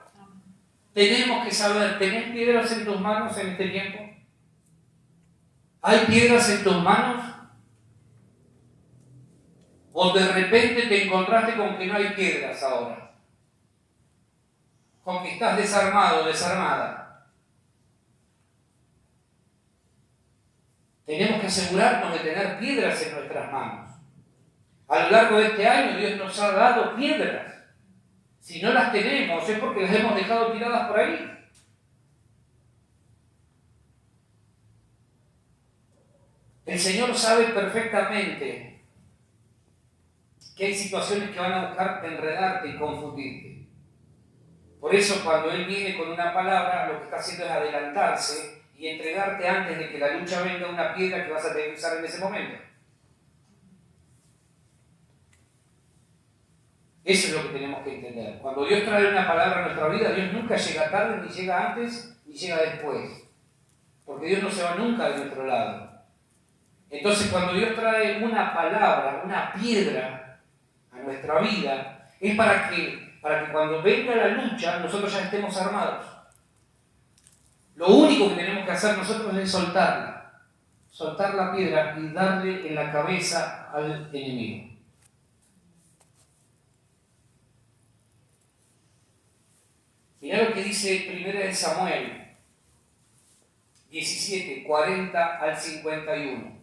Tenemos que saber, ¿tenés piedras en tus manos en este tiempo? ¿Hay piedras en tus manos? ¿O de repente te encontraste con que no hay piedras ahora? Con que estás desarmado, desarmada. Tenemos que asegurarnos de tener piedras en nuestras manos. A lo largo de este año Dios nos ha dado piedras. Si no las tenemos es porque las hemos dejado tiradas por ahí. El Señor sabe perfectamente que hay situaciones que van a buscar enredarte y confundirte. Por eso cuando Él viene con una palabra, lo que está haciendo es adelantarse y entregarte antes de que la lucha venga una piedra que vas a tener que usar en ese momento. Eso es lo que tenemos que entender. Cuando Dios trae una palabra a nuestra vida, Dios nunca llega tarde, ni llega antes, ni llega después. Porque Dios no se va nunca de nuestro lado. Entonces, cuando Dios trae una palabra, una piedra a nuestra vida, es para que cuando venga la lucha, nosotros ya estemos armados. Lo único que tenemos que hacer nosotros es soltarla. Soltar la piedra y darle en la cabeza al enemigo. Mirá lo que dice 1 Samuel 17, 40 al 51.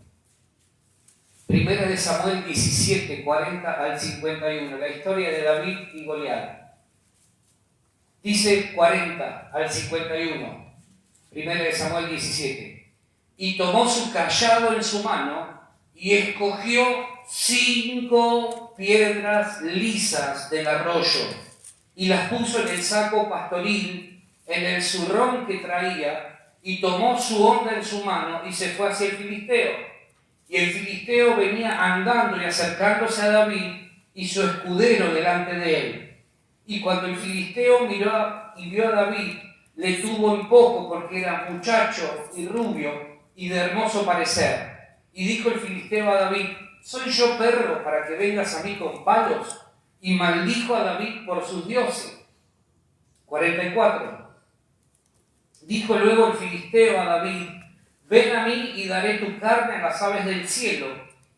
1 Samuel 17, 40 al 51. La historia de David y Goliat. Dice 40 al 51. 1 Samuel 17. Y tomó su cayado en su mano y escogió 5 piedras lisas del arroyo y las puso en el saco pastoril, en el zurrón que traía, y tomó su honda en su mano y se fue hacia el filisteo. Y el filisteo venía andando y acercándose a David y su escudero delante de él. Y cuando el filisteo miró y vio a David, le tuvo en poco porque era muchacho y rubio y de hermoso parecer. Y dijo el filisteo a David: ¿soy yo perro para que vengas a mí con palos? Y maldijo a David por sus dioses. 44. Dijo luego el filisteo a David: ven a mí y daré tu carne a las aves del cielo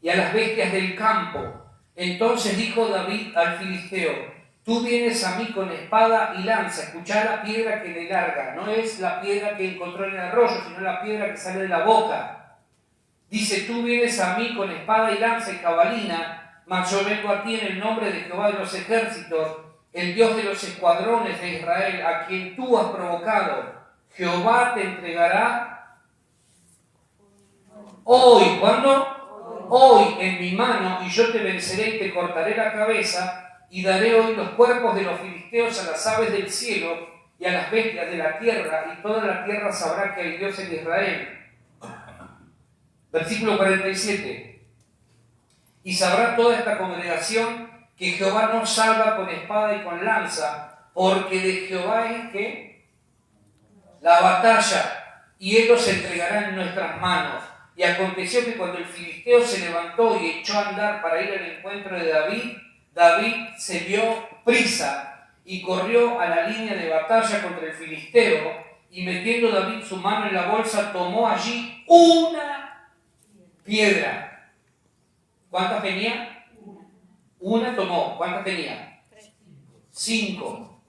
y a las bestias del campo. Entonces dijo David al filisteo: tú vienes a mí con espada y lanza. Escuchá la piedra que le larga. No es la piedra que encontró en el arroyo, sino la piedra que sale de la boca. Dice: tú vienes a mí con espada y lanza y jabalina, mas yo vengo a ti en el nombre de Jehová de los ejércitos, el Dios de los escuadrones de Israel, a quien tú has provocado. Jehová te entregará hoy. ¿Cuándo? Hoy en mi mano, y yo te venceré y te cortaré la cabeza, y daré hoy los cuerpos de los filisteos a las aves del cielo y a las bestias de la tierra, y toda la tierra sabrá que hay Dios en Israel. Versículo 47. Y sabrá toda esta congregación que Jehová no salva con espada y con lanza, porque de Jehová es que la batalla, y él los entregará en nuestras manos. Y aconteció que cuando el filisteo se levantó y echó a andar para ir al encuentro de David, David se dio prisa y corrió a la línea de batalla contra el filisteo, y metiendo David su mano en la bolsa, tomó allí una piedra. ¿Cuántas tenía? Una tomó. ¿Cuántas tenía? 5.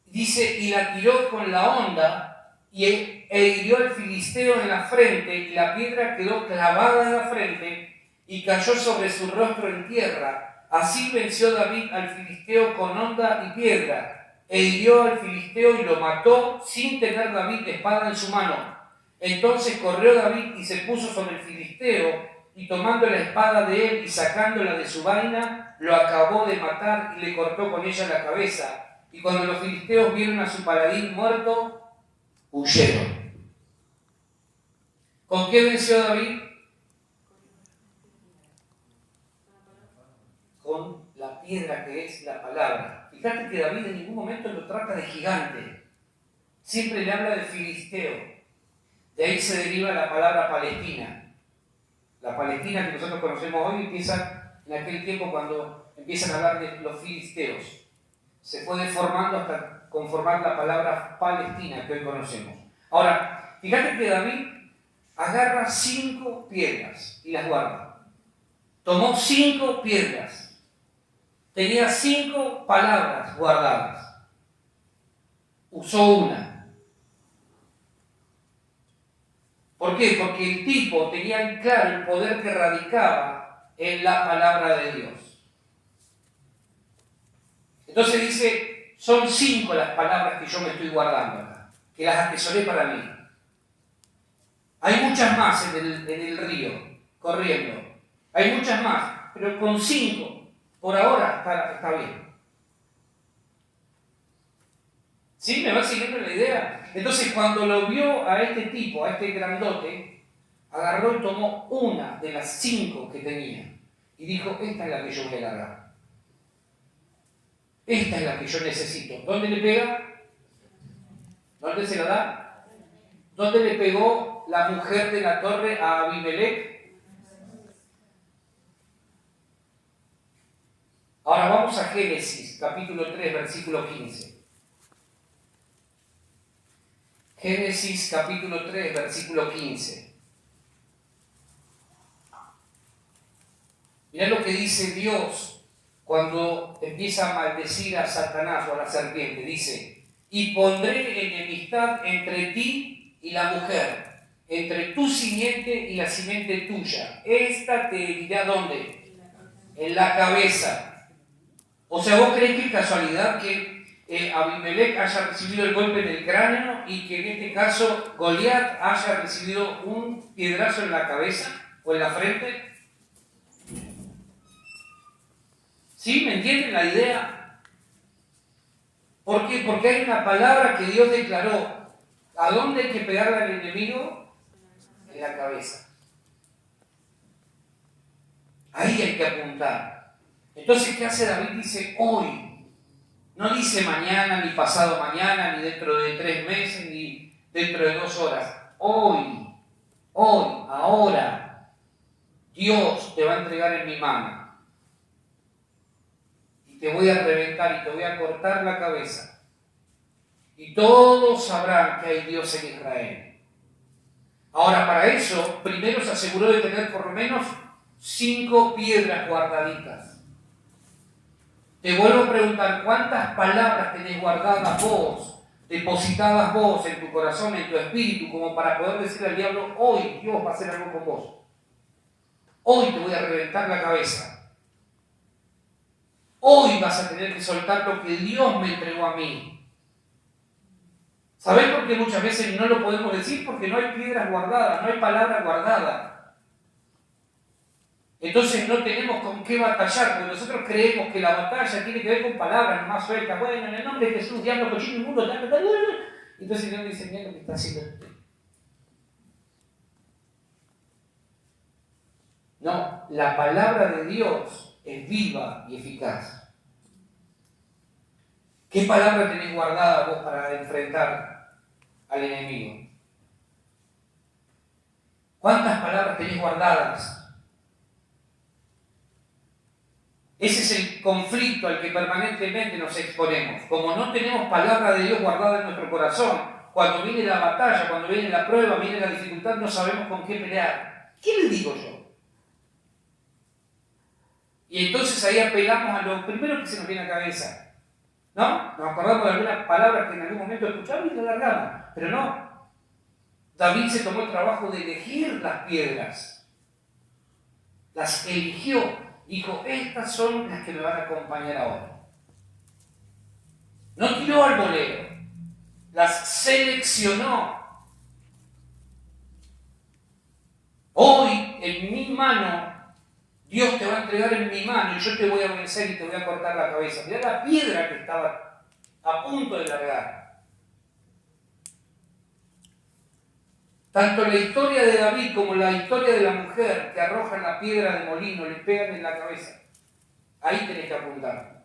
Dice: y la tiró con la honda e hirió al filisteo en la frente, y la piedra quedó clavada en la frente y cayó sobre su rostro en tierra. Así venció David al filisteo con honda y piedra, e hirió al filisteo y lo mató sin tener David espada en su mano. Entonces corrió David y se puso sobre el filisteo, y tomando la espada de él y sacándola de su vaina, lo acabó de matar y le cortó con ella la cabeza. Y cuando los filisteos vieron a su paladín muerto, huyeron. ¿Con qué venció David? Con la piedra que es la palabra. Fíjate que David en ningún momento lo trata de gigante. Siempre le habla de filisteo. De ahí se deriva la palabra Palestina. La Palestina que nosotros conocemos hoy empieza en aquel tiempo cuando empiezan a hablar de los filisteos. Se fue deformando hasta conformar la palabra Palestina que hoy conocemos. Ahora, fíjate que David agarra 5 piedras y las guarda. Tomó 5 piedras. Tenía 5 palabras guardadas. Usó una. ¿Por qué? Porque el tipo tenía en claro el poder que radicaba en la palabra de Dios. Entonces dice: son 5 las palabras que yo me estoy guardando acá, que las atesoré para mí. Hay muchas más en el río, corriendo. Hay muchas más, pero con 5, por ahora, está bien. ¿Sí? ¿Me va siguiendo la idea? Entonces, cuando lo vio a este tipo, a este grandote, agarró y tomó una de las 5 que tenía y dijo, esta es la que yo voy a agarrar. Esta es la que yo necesito. ¿Dónde le pega? ¿Dónde se la da? ¿Dónde le pegó la mujer de la torre a Abimelech? Ahora vamos a Génesis, capítulo 3, versículo 15. Génesis, capítulo 3, versículo 15. Mirá lo que dice Dios cuando empieza a maldecir a Satanás o a la serpiente. Dice, y pondré enemistad entre ti y la mujer, entre tu simiente y la simiente tuya. Esta te herirá, ¿dónde? En la cabeza. O sea, ¿vos creés que es casualidad que Abimelech haya recibido el golpe en el cráneo y que en este caso Goliat haya recibido un piedrazo en la cabeza o en la frente? ¿Sí? ¿Me entienden la idea? ¿Por qué? Porque hay una palabra que Dios declaró. ¿A dónde hay que pegarle al enemigo? En la cabeza. Ahí hay que apuntar. Entonces, ¿qué hace David? Dice hoy. No dice mañana, ni pasado mañana, ni dentro de 3 meses, ni dentro de 2 horas. Hoy, ahora, Dios te va a entregar en mi mano. Te voy a reventar y te voy a cortar la cabeza. Y todos sabrán que hay Dios en Israel. Ahora, para eso, primero se aseguró de tener por lo menos 5 piedras guardaditas. Te vuelvo a preguntar, ¿cuántas palabras tenés guardadas vos, depositadas vos en tu corazón, en tu espíritu, como para poder decirle al diablo, hoy Dios va a hacer algo con vos? Hoy te voy a reventar la cabeza. Hoy vas a tener que soltar lo que Dios me entregó a mí. ¿Sabés por qué muchas veces no lo podemos decir? Porque no hay piedras guardadas, no hay palabra guardada. Entonces no tenemos con qué batallar, porque nosotros creemos que la batalla tiene que ver con palabras más sueltas. Bueno, en el nombre de Jesús, diablo, cochino inmundo, entonces Dios dice, mira lo que está haciendo usted. No, la palabra de Dios es viva y eficaz. ¿Qué palabra tenés guardada vos para enfrentar al enemigo? ¿Cuántas palabras tenés guardadas? Ese es el conflicto al que permanentemente nos exponemos. Como no tenemos palabra de Dios guardada en nuestro corazón, cuando viene la batalla, cuando viene la prueba, viene la dificultad, no sabemos con qué pelear. ¿Qué le digo yo? Y entonces ahí apelamos a lo primero que se nos viene a la cabeza. ¿No? Nos acordamos de algunas palabras que en algún momento escuchamos y las largamos. Pero no. David se tomó el trabajo de elegir las piedras. Las eligió. Dijo, estas son las que me van a acompañar ahora. No tiró al bolero. Las seleccionó. Hoy, en mi mano, Dios te va a entregar en mi mano y yo te voy a vencer y te voy a cortar la cabeza. Mirá la piedra que estaba a punto de largar. Tanto la historia de David como la historia de la mujer que arrojan la piedra de molino, le pegan en la cabeza. Ahí tenés que apuntar.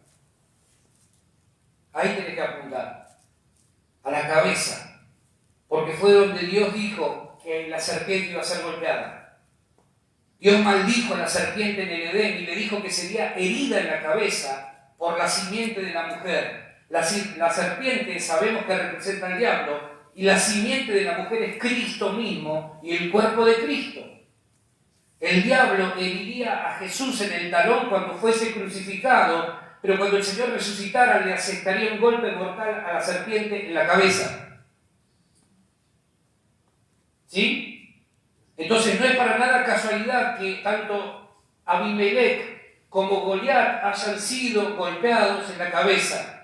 Ahí tenés que apuntar. A la cabeza. Porque fue donde Dios dijo que la serpiente iba a ser golpeada. Dios maldijo a la serpiente en el Edén y le dijo que sería herida en la cabeza por la simiente de la mujer. La serpiente sabemos que representa al diablo y la simiente de la mujer es Cristo mismo y el cuerpo de Cristo. El diablo heriría a Jesús en el talón cuando fuese crucificado, pero cuando el Señor resucitara le asestaría un golpe mortal a la serpiente en la cabeza. ¿Sí? Entonces no es para nada casualidad que tanto Abimelech como Goliat hayan sido golpeados en la cabeza.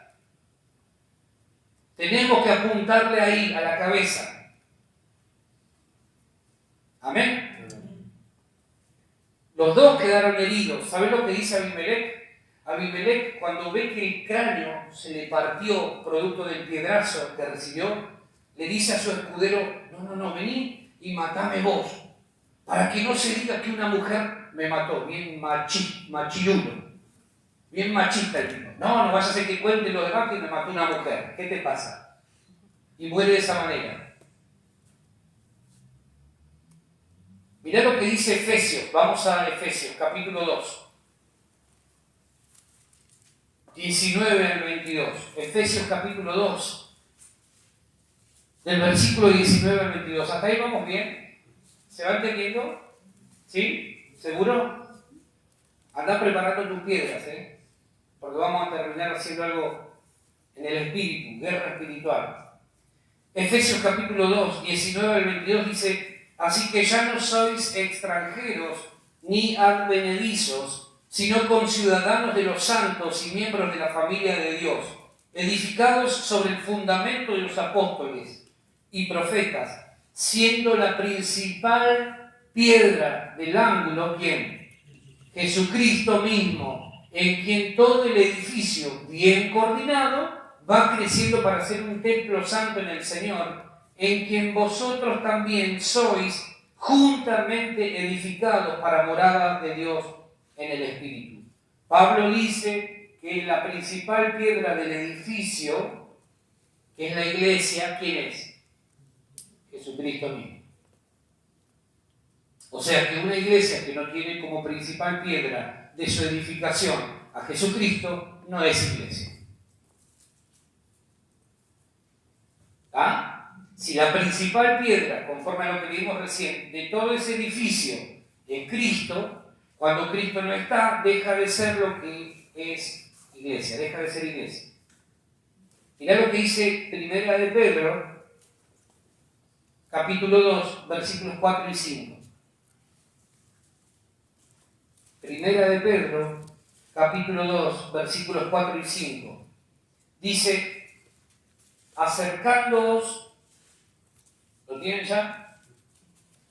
Tenemos que apuntarle ahí, a la cabeza. Amén. Los dos quedaron heridos. ¿Sabes lo que dice Abimelech? Abimelech, cuando ve que el cráneo se le partió producto del piedrazo que recibió, le dice a su escudero: no, vení y matame vos, para que no se diga que una mujer me mató. Bien machirulo, bien machista el tipo. No vaya a ser que cuente lo demás que me mató una mujer. ¿Qué te pasa? Y muere de esa manera. Mirá lo que dice Efesios. Vamos a Efesios, capítulo 2. 19 al 22. Efesios capítulo 2. Del versículo 19 al 22. ¿Hasta ahí vamos bien? ¿Se va entendiendo? ¿Sí? ¿Seguro? Anda preparando tus piedras, porque vamos a terminar haciendo algo en el espíritu, guerra espiritual. Efesios capítulo 2, 19 al 22 dice: así que ya no sois extranjeros ni advenedizos, sino conciudadanos de los santos y miembros de la familia de Dios, edificados sobre el fundamento de los apóstoles y profetas, siendo la principal piedra del ángulo, ¿quién? Jesucristo mismo, en quien todo el edificio, bien coordinado, va creciendo para ser un templo santo en el Señor, en quien vosotros también sois juntamente edificados para morada de Dios en el Espíritu. Pablo dice que la principal piedra del edificio, que es la iglesia, ¿quién es? Jesucristo mismo. O sea que una iglesia que no tiene como principal piedra de su edificación a Jesucristo no es iglesia. ¿Ah? Si la principal piedra, conforme a lo que vimos recién, de todo ese edificio es Cristo, cuando Cristo no está, deja de ser lo que es iglesia, deja de ser iglesia. Mirá lo que dice Primera de Pedro, capítulo 2, versículos 4 y 5. Primera de Pedro, capítulo 2, versículos 4 y 5. Dice: acercándoos, ¿lo tienen ya?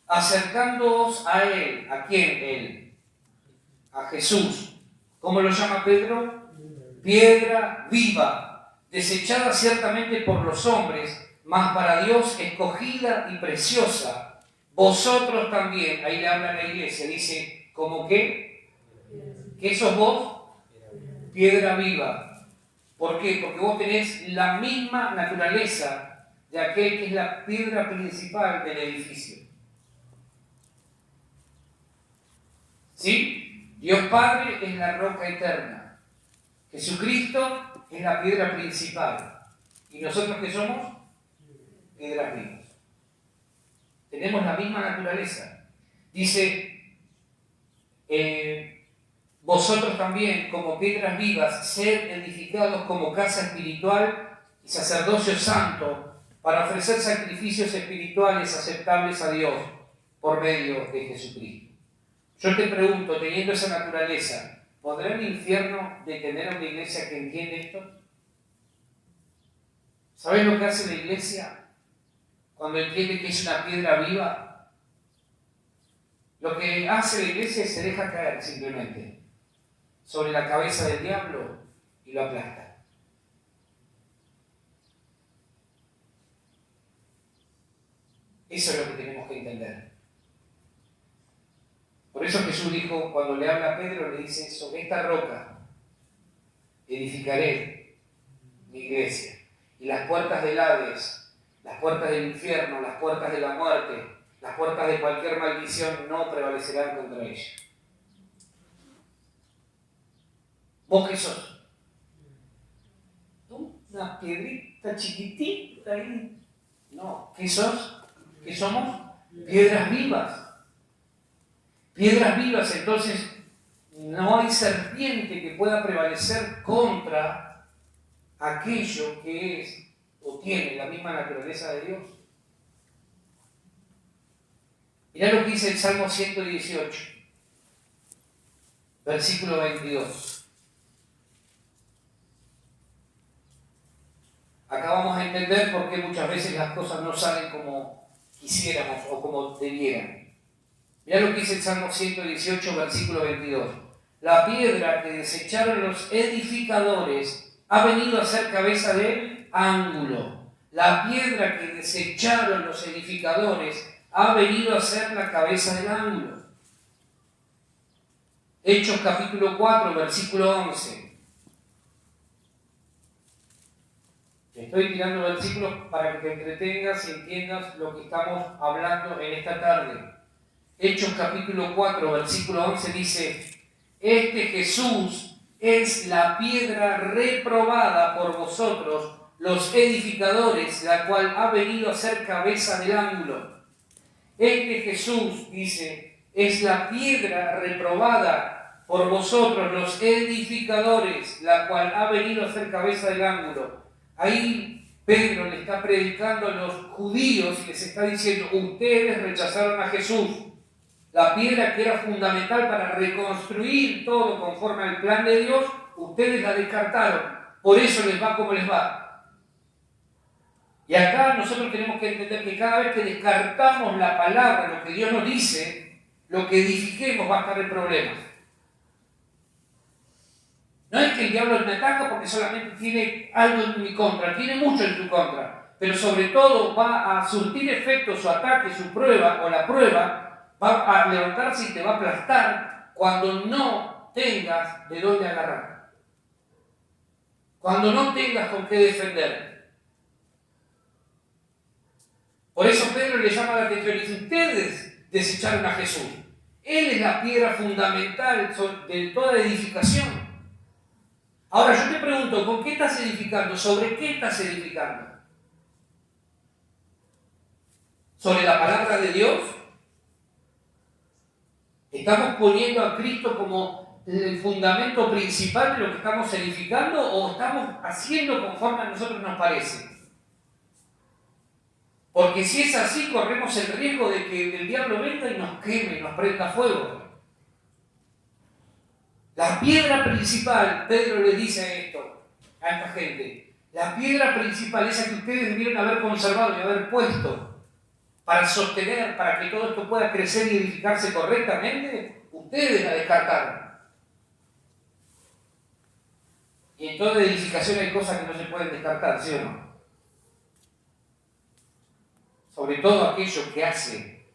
Acercándoos a Él. ¿A quién Él? A Jesús. ¿Cómo lo llama Pedro? Piedra viva, desechada ciertamente por los hombres, mas para Dios escogida y preciosa. Vosotros también, ahí le habla a la iglesia, dice: ¿cómo qué? ¿Qué sos vos? Piedra viva. ¿Por qué? Porque vos tenés la misma naturaleza de aquel que es la piedra principal del edificio. ¿Sí? Dios Padre es la roca eterna. Jesucristo es la piedra principal. ¿Y nosotros qué somos? Piedras vivas. Tenemos la misma naturaleza. Dice: vosotros también, como piedras vivas, sed edificados como casa espiritual y sacerdocio santo, para ofrecer sacrificios espirituales aceptables a Dios por medio de Jesucristo. Yo te pregunto, teniendo esa naturaleza, ¿podrá el infierno detener a una iglesia que entiende esto? ¿Sabes lo que hace la iglesia cuando entiende que es una piedra viva? Lo que hace la iglesia es se deja caer simplemente sobre la cabeza del diablo y lo aplasta. Eso es lo que tenemos que entender. Por eso Jesús dijo, cuando le habla a Pedro, le dice: sobre esta roca edificaré mi iglesia, y las puertas del Hades, las puertas del infierno, las puertas de la muerte, las puertas de cualquier maldición no prevalecerán contra ella. ¿Vos qué sos? ¿Tú? Una piedrita chiquitita ahí. No, ¿qué sos? ¿Qué somos? Piedras vivas. Piedras vivas, entonces no hay serpiente que pueda prevalecer contra aquello que es o tiene la misma naturaleza de Dios. Mirá lo que dice el Salmo 118, versículo 22. Acá vamos a entender por qué muchas veces las cosas no salen como quisiéramos o como debieran. Mirá lo que dice el Salmo 118, versículo 22. La piedra que desecharon los edificadores ha venido a ser cabeza del ángulo. La piedra que desecharon los edificadores ha venido a ser la cabeza del ángulo. Hechos capítulo 4, versículo 11. Te estoy tirando versículos para que te entretengas y entiendas lo que estamos hablando en esta tarde. Hechos capítulo 4, versículo 11 dice: este Jesús es la piedra reprobada por vosotros, los edificadores, la cual ha venido a ser cabeza del ángulo. Este Jesús, dice, es la piedra reprobada por vosotros, los edificadores, la cual ha venido a ser cabeza del ángulo. Ahí Pedro le está predicando a los judíos y les está diciendo: ustedes rechazaron a Jesús, la piedra que era fundamental para reconstruir todo conforme al plan de Dios. Ustedes la descartaron, por eso les va como les va. Y acá nosotros tenemos que entender que cada vez que descartamos la palabra, lo que Dios nos dice, lo que edifiquemos va a estar en problemas. No es que el diablo me ataca porque solamente tiene algo en mi contra, tiene mucho en tu contra, pero sobre todo va a surtir efecto su ataque, su prueba o la prueba, va a levantarse y te va a aplastar cuando no tengas de dónde agarrar, cuando no tengas con qué defender. Por eso Pedro le llama la atención y dice: ustedes desecharon a Jesús. Él es la piedra fundamental de toda edificación. Ahora yo te pregunto, ¿con qué estás edificando? ¿Sobre qué estás edificando? ¿Sobre la palabra de Dios? ¿Estamos poniendo a Cristo como el fundamento principal de lo que estamos edificando o estamos haciendo conforme a nosotros nos parece? Porque si es así, corremos el riesgo de que el diablo venga y nos queme, nos prenda fuego. La piedra principal, Pedro le dice esto a esta gente: la piedra principal, esa que ustedes debieron haber conservado y haber puesto para sostener, para que todo esto pueda crecer y edificarse correctamente, ustedes la descartaron. Y en toda edificación hay cosas que no se pueden descartar, ¿sí o no? Sobre todo aquello que hace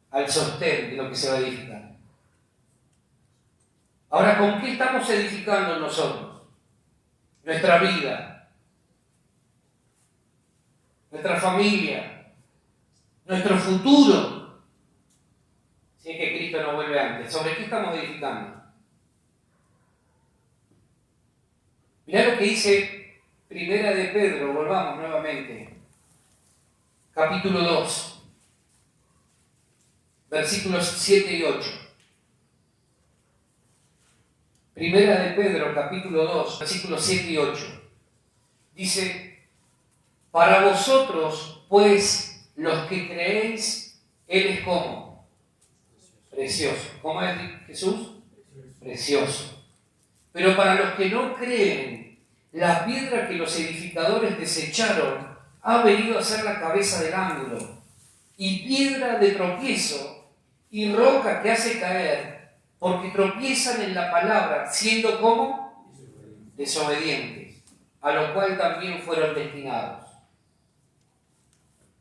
al sostén de lo que se va a edificar. Ahora, ¿con qué estamos edificando nosotros? Nuestra vida, nuestra familia, nuestro futuro, si es que Cristo no vuelve antes. ¿Sobre qué estamos edificando? Mirá lo que dice Primera de Pedro, volvamos nuevamente, capítulo 2, versículos 7 y 8. Primera de Pedro, capítulo 2, versículos 7 y 8. Dice: para vosotros, pues, los que creéis, Él es ¿cómo? Precioso. ¿Cómo es Jesús? Precioso. Pero para los que no creen, la piedra que los edificadores desecharon ha venido a ser la cabeza del ángulo, y piedra de tropiezo, y roca que hace caer, porque tropiezan en la palabra, siendo como desobedientes, a lo cual también fueron destinados.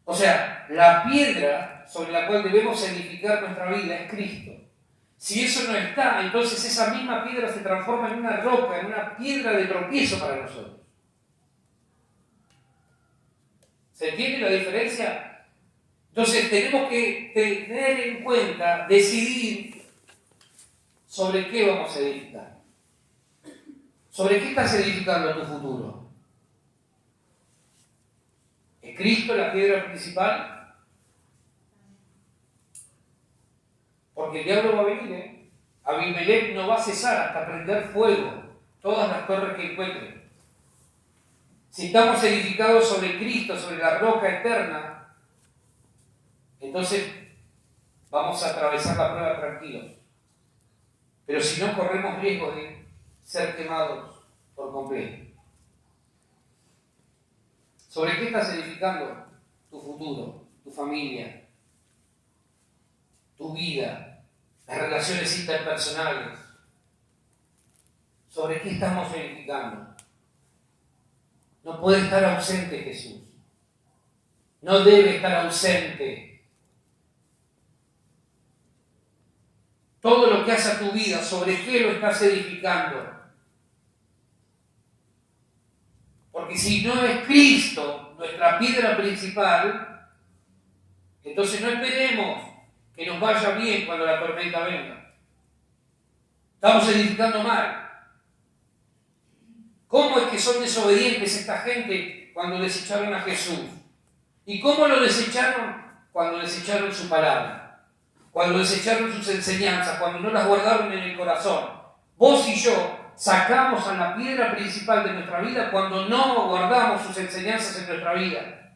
O sea, la piedra sobre la cual debemos edificar nuestra vida es Cristo. Si eso no está, entonces esa misma piedra se transforma en una roca, en una piedra de tropiezo para nosotros. ¿Se entiende la diferencia? Entonces tenemos que tener en cuenta, decidir sobre qué vamos a edificar. ¿Sobre qué estás edificando tu futuro? ¿Es Cristo la piedra principal? Porque el diablo va a venir, ¿eh? Abimelech no va a cesar hasta prender fuego todas las torres que encuentre. Si estamos edificados sobre Cristo, sobre la roca eterna, entonces vamos a atravesar la prueba tranquilos. Pero si no, corremos riesgo de ser quemados por completo. ¿Sobre qué estás edificando tu futuro, tu familia? tu vida, las relaciones interpersonales. ¿Sobre qué estamos edificando? No puede estar ausente Jesús. No debe estar ausente. Todo lo que hace a tu vida, ¿sobre qué lo estás edificando? Porque si no es Cristo nuestra piedra principal, entonces no esperemos que nos vaya bien cuando la tormenta venga. Estamos edificando mal. ¿Cómo es que son desobedientes esta gente cuando desecharon a Jesús? ¿Y cómo lo desecharon? Cuando desecharon su palabra, cuando desecharon sus enseñanzas, cuando no las guardaron en el corazón. Vos y yo sacamos a la piedra principal de nuestra vida cuando no guardamos sus enseñanzas en nuestra vida.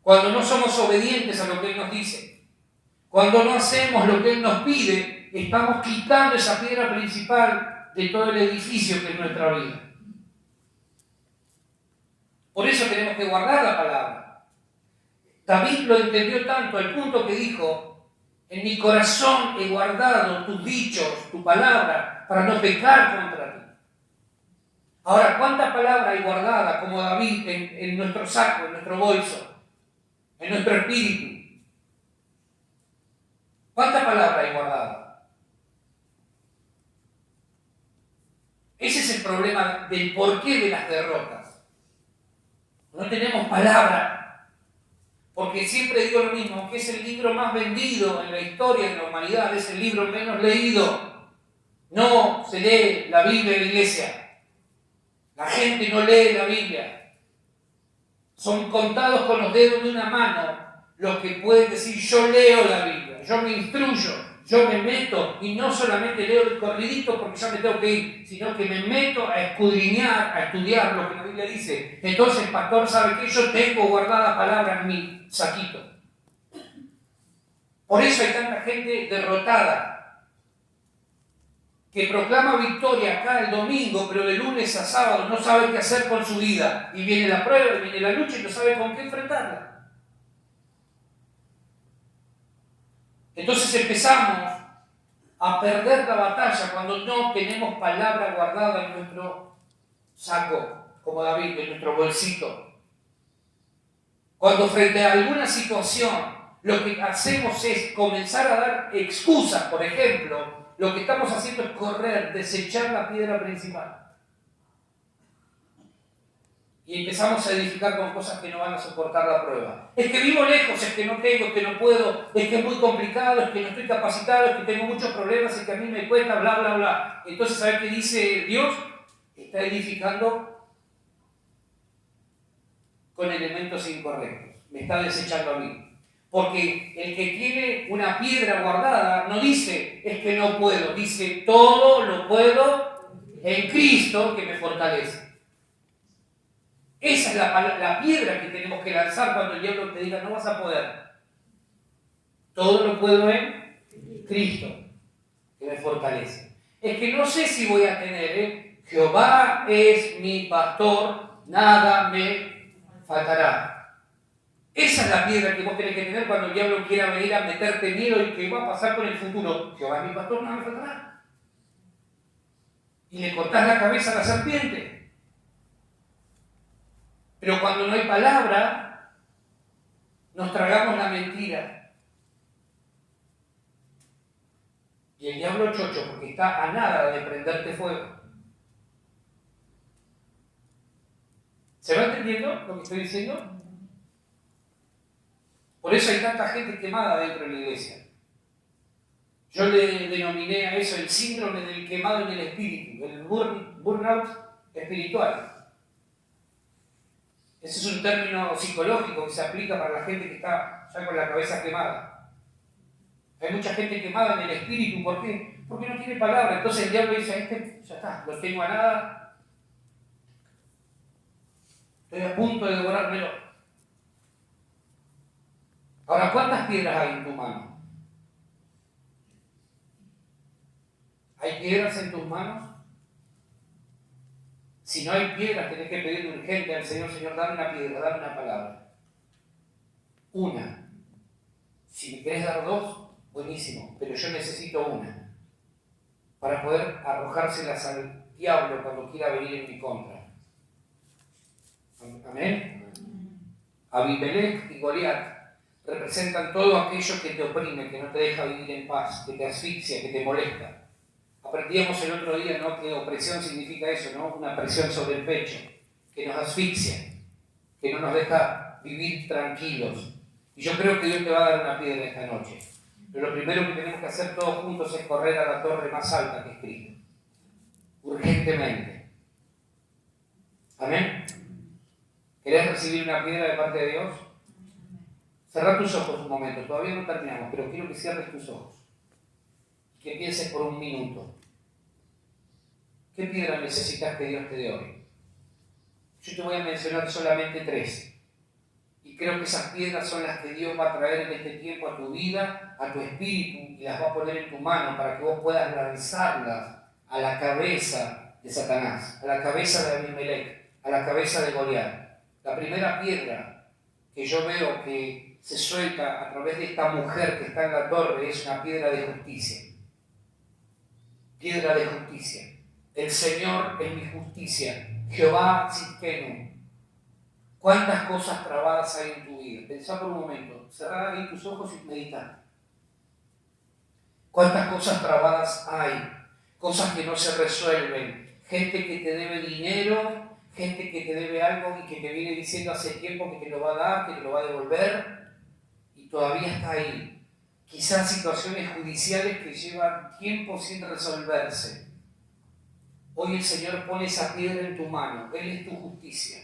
Cuando no somos obedientes a lo que Él nos dice. Cuando no hacemos lo que Él nos pide, estamos quitando esa piedra principal de todo el edificio que es nuestra vida. Por eso tenemos que guardar la palabra. David lo entendió tanto al punto que dijo: en mi corazón he guardado tus dichos, tu palabra, para no pecar contra ti. Ahora, ¿cuánta palabra hay guardada como David en nuestro saco, en nuestro bolso, en nuestro espíritu? ¿Cuánta palabra hay guardada? Ese es el problema del porqué de las derrotas. No tenemos palabra. Porque siempre digo lo mismo, que es el libro más vendido en la historia de la humanidad, es el libro menos leído. No se lee la Biblia en la iglesia. La gente no lee la Biblia. Son contados con los dedos de una mano los que pueden decir: yo leo la Biblia, yo me instruyo, yo me meto, y no solamente leo el corridito porque ya me tengo que ir, sino que me meto a escudriñar, a estudiar lo que la Biblia dice. Entonces el pastor sabe que yo tengo guardada palabra en mi saquito. Por eso hay tanta gente derrotada que proclama victoria acá el domingo, pero de lunes a sábado no sabe qué hacer con su vida. Y viene la prueba, y viene la lucha y no sabe con qué enfrentarla. Entonces empezamos a perder la batalla cuando no tenemos palabra guardada en nuestro saco, como David, en nuestro bolsito. Cuando frente a alguna situación lo que hacemos es comenzar a dar excusas, por ejemplo, lo que estamos haciendo es correr, desechar la piedra principal. Y empezamos a edificar con cosas que no van a soportar la prueba. Es que vivo lejos, es que no tengo, es que no puedo, es que es muy complicado, es que no estoy capacitado, es que tengo muchos problemas, es que a mí me cuesta, bla, bla, bla. Entonces, ¿sabes qué dice Dios? Está edificando con elementos incorrectos. Me está desechando a mí. Porque el que tiene una piedra guardada no dice: es que no puedo. Dice: todo lo puedo en Cristo que me fortalece. Esa es la piedra que tenemos que lanzar cuando el diablo te diga: no vas a poder. Todo lo puedo en Cristo, que me fortalece. Es que no sé si voy a tener, Jehová es mi pastor, nada me faltará. Esa es la piedra que vos tenés que tener cuando el diablo quiera venir a meterte miedo y que va a pasar con el futuro. Jehová es mi pastor, nada me faltará. Y le cortás la cabeza a la serpiente. Pero cuando no hay palabra, nos tragamos la mentira. Y el diablo chocho, porque está a nada de prenderte fuego. ¿Se va entendiendo lo que estoy diciendo? Por eso hay tanta gente quemada dentro de la iglesia. Yo le denominé a eso el síndrome del quemado en el espíritu, el burnout espiritual. Ese es un término psicológico que se aplica para la gente que está ya con la cabeza quemada. Hay mucha gente quemada en el espíritu. ¿Por qué? Porque no tiene palabra. Entonces el diablo dice: ya está, lo tengo a nada. Estoy a punto de devorármelo. Ahora, ¿cuántas piedras hay en tu mano? ¿Hay piedras en tus manos? Si no hay piedras, tenés que pedirle urgente al Señor: Señor, dame una piedra, dame una palabra. Una. Si me querés dar dos, Buenísimo, pero yo necesito una para poder arrojárselas al diablo cuando quiera venir en mi contra. ¿Amén? Abimelec y Goliat representan todo aquello que te oprime, que no te deja vivir en paz, que te asfixia, que te molesta. Aprendíamos el otro día, ¿no?, que opresión significa eso, ¿no?, una presión sobre el pecho, que nos asfixia, que no nos deja vivir tranquilos. Y yo creo que Dios te va a dar una piedra esta noche. Pero lo primero que tenemos que hacer todos juntos es correr a la torre más alta que es Cristo. Urgentemente. ¿Amén? ¿Querés recibir una piedra de parte de Dios? Cerrá tus ojos un momento, todavía no terminamos, pero quiero que cierres tus ojos. Que pienses por un minuto. ¿Qué piedra necesitas que Dios te dé hoy? Yo te voy a mencionar solamente 3. Y creo que esas piedras son las que Dios va a traer en este tiempo a tu vida, a tu espíritu, y las va a poner en tu mano para que vos puedas lanzarlas a la cabeza de Satanás, a la cabeza de Abimelec, a la cabeza de Goliat. La primera piedra que yo veo que se suelta a través de esta mujer que está en la torre es una piedra de justicia. Piedra de justicia. El Señor es mi justicia. Jehová Tzidkenu. ¿Cuántas cosas trabadas hay en tu vida? Pensá por un momento. Cerrá ahí tus ojos y medita. ¿Cuántas cosas trabadas hay? Cosas que no se resuelven. Gente que te debe dinero, gente que te debe algo y que te viene diciendo hace tiempo que te lo va a dar, que te lo va a devolver, y todavía está ahí. Quizás situaciones judiciales que llevan tiempo sin resolverse. Hoy el Señor pone esa piedra en tu mano. Él es tu justicia.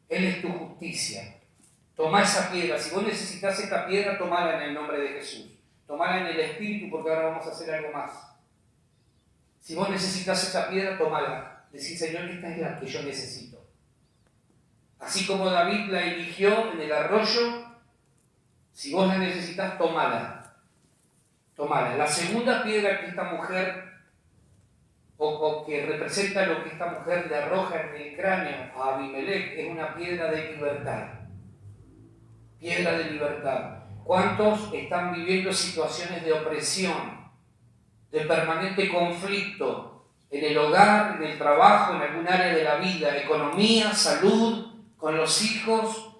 Él es tu justicia. Toma esa piedra. Si vos necesitas esta piedra, tomala en el nombre de Jesús. Tomala en el Espíritu, porque ahora vamos a hacer algo más. Si vos necesitas esta piedra, tomala. Decís, Señor, esta es la que yo necesito. Así como David la eligió en el arroyo, si vos la necesitas, tomala. Tomala. La segunda piedra que esta mujer, o que representa lo que esta mujer le arroja en el cráneo a Abimelec, es una piedra de libertad. Piedra de libertad. ¿Cuántos están viviendo situaciones de opresión, de permanente conflicto en el hogar, en el trabajo, en algún área de la vida, economía, salud, con los hijos?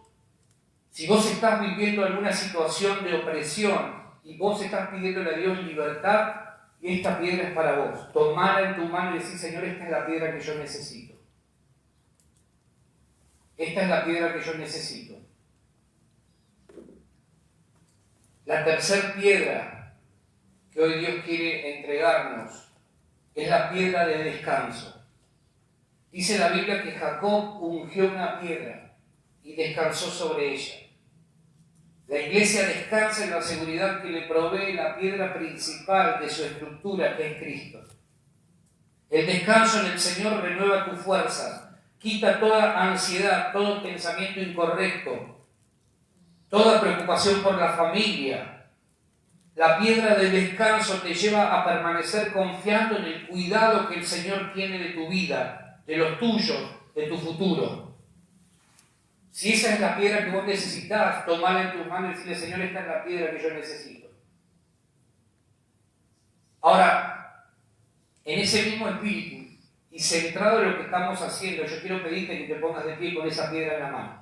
Si vos estás viviendo alguna situación de opresión y vos estás pidiéndole a Dios libertad, y esta piedra es para vos. Tomala en tu mano y decir, Señor, esta es la piedra que yo necesito. Esta es la piedra que yo necesito. La tercera piedra que hoy Dios quiere entregarnos es la piedra de descanso. Dice la Biblia que Jacob ungió una piedra y descansó sobre ella. La iglesia descansa en la seguridad que le provee la piedra principal de su estructura, que es Cristo. El descanso en el Señor renueva tus fuerzas, quita toda ansiedad, todo pensamiento incorrecto, toda preocupación por la familia. La piedra de descanso te lleva a permanecer confiando en el cuidado que el Señor tiene de tu vida, de los tuyos, de tu futuro. Si esa es la piedra que vos necesitas, tomala en tus manos y decirle, Señor, esta es la piedra que yo necesito. Ahora, en ese mismo espíritu y centrado en lo que estamos haciendo, yo quiero pedirte que te pongas de pie con esa piedra en la mano.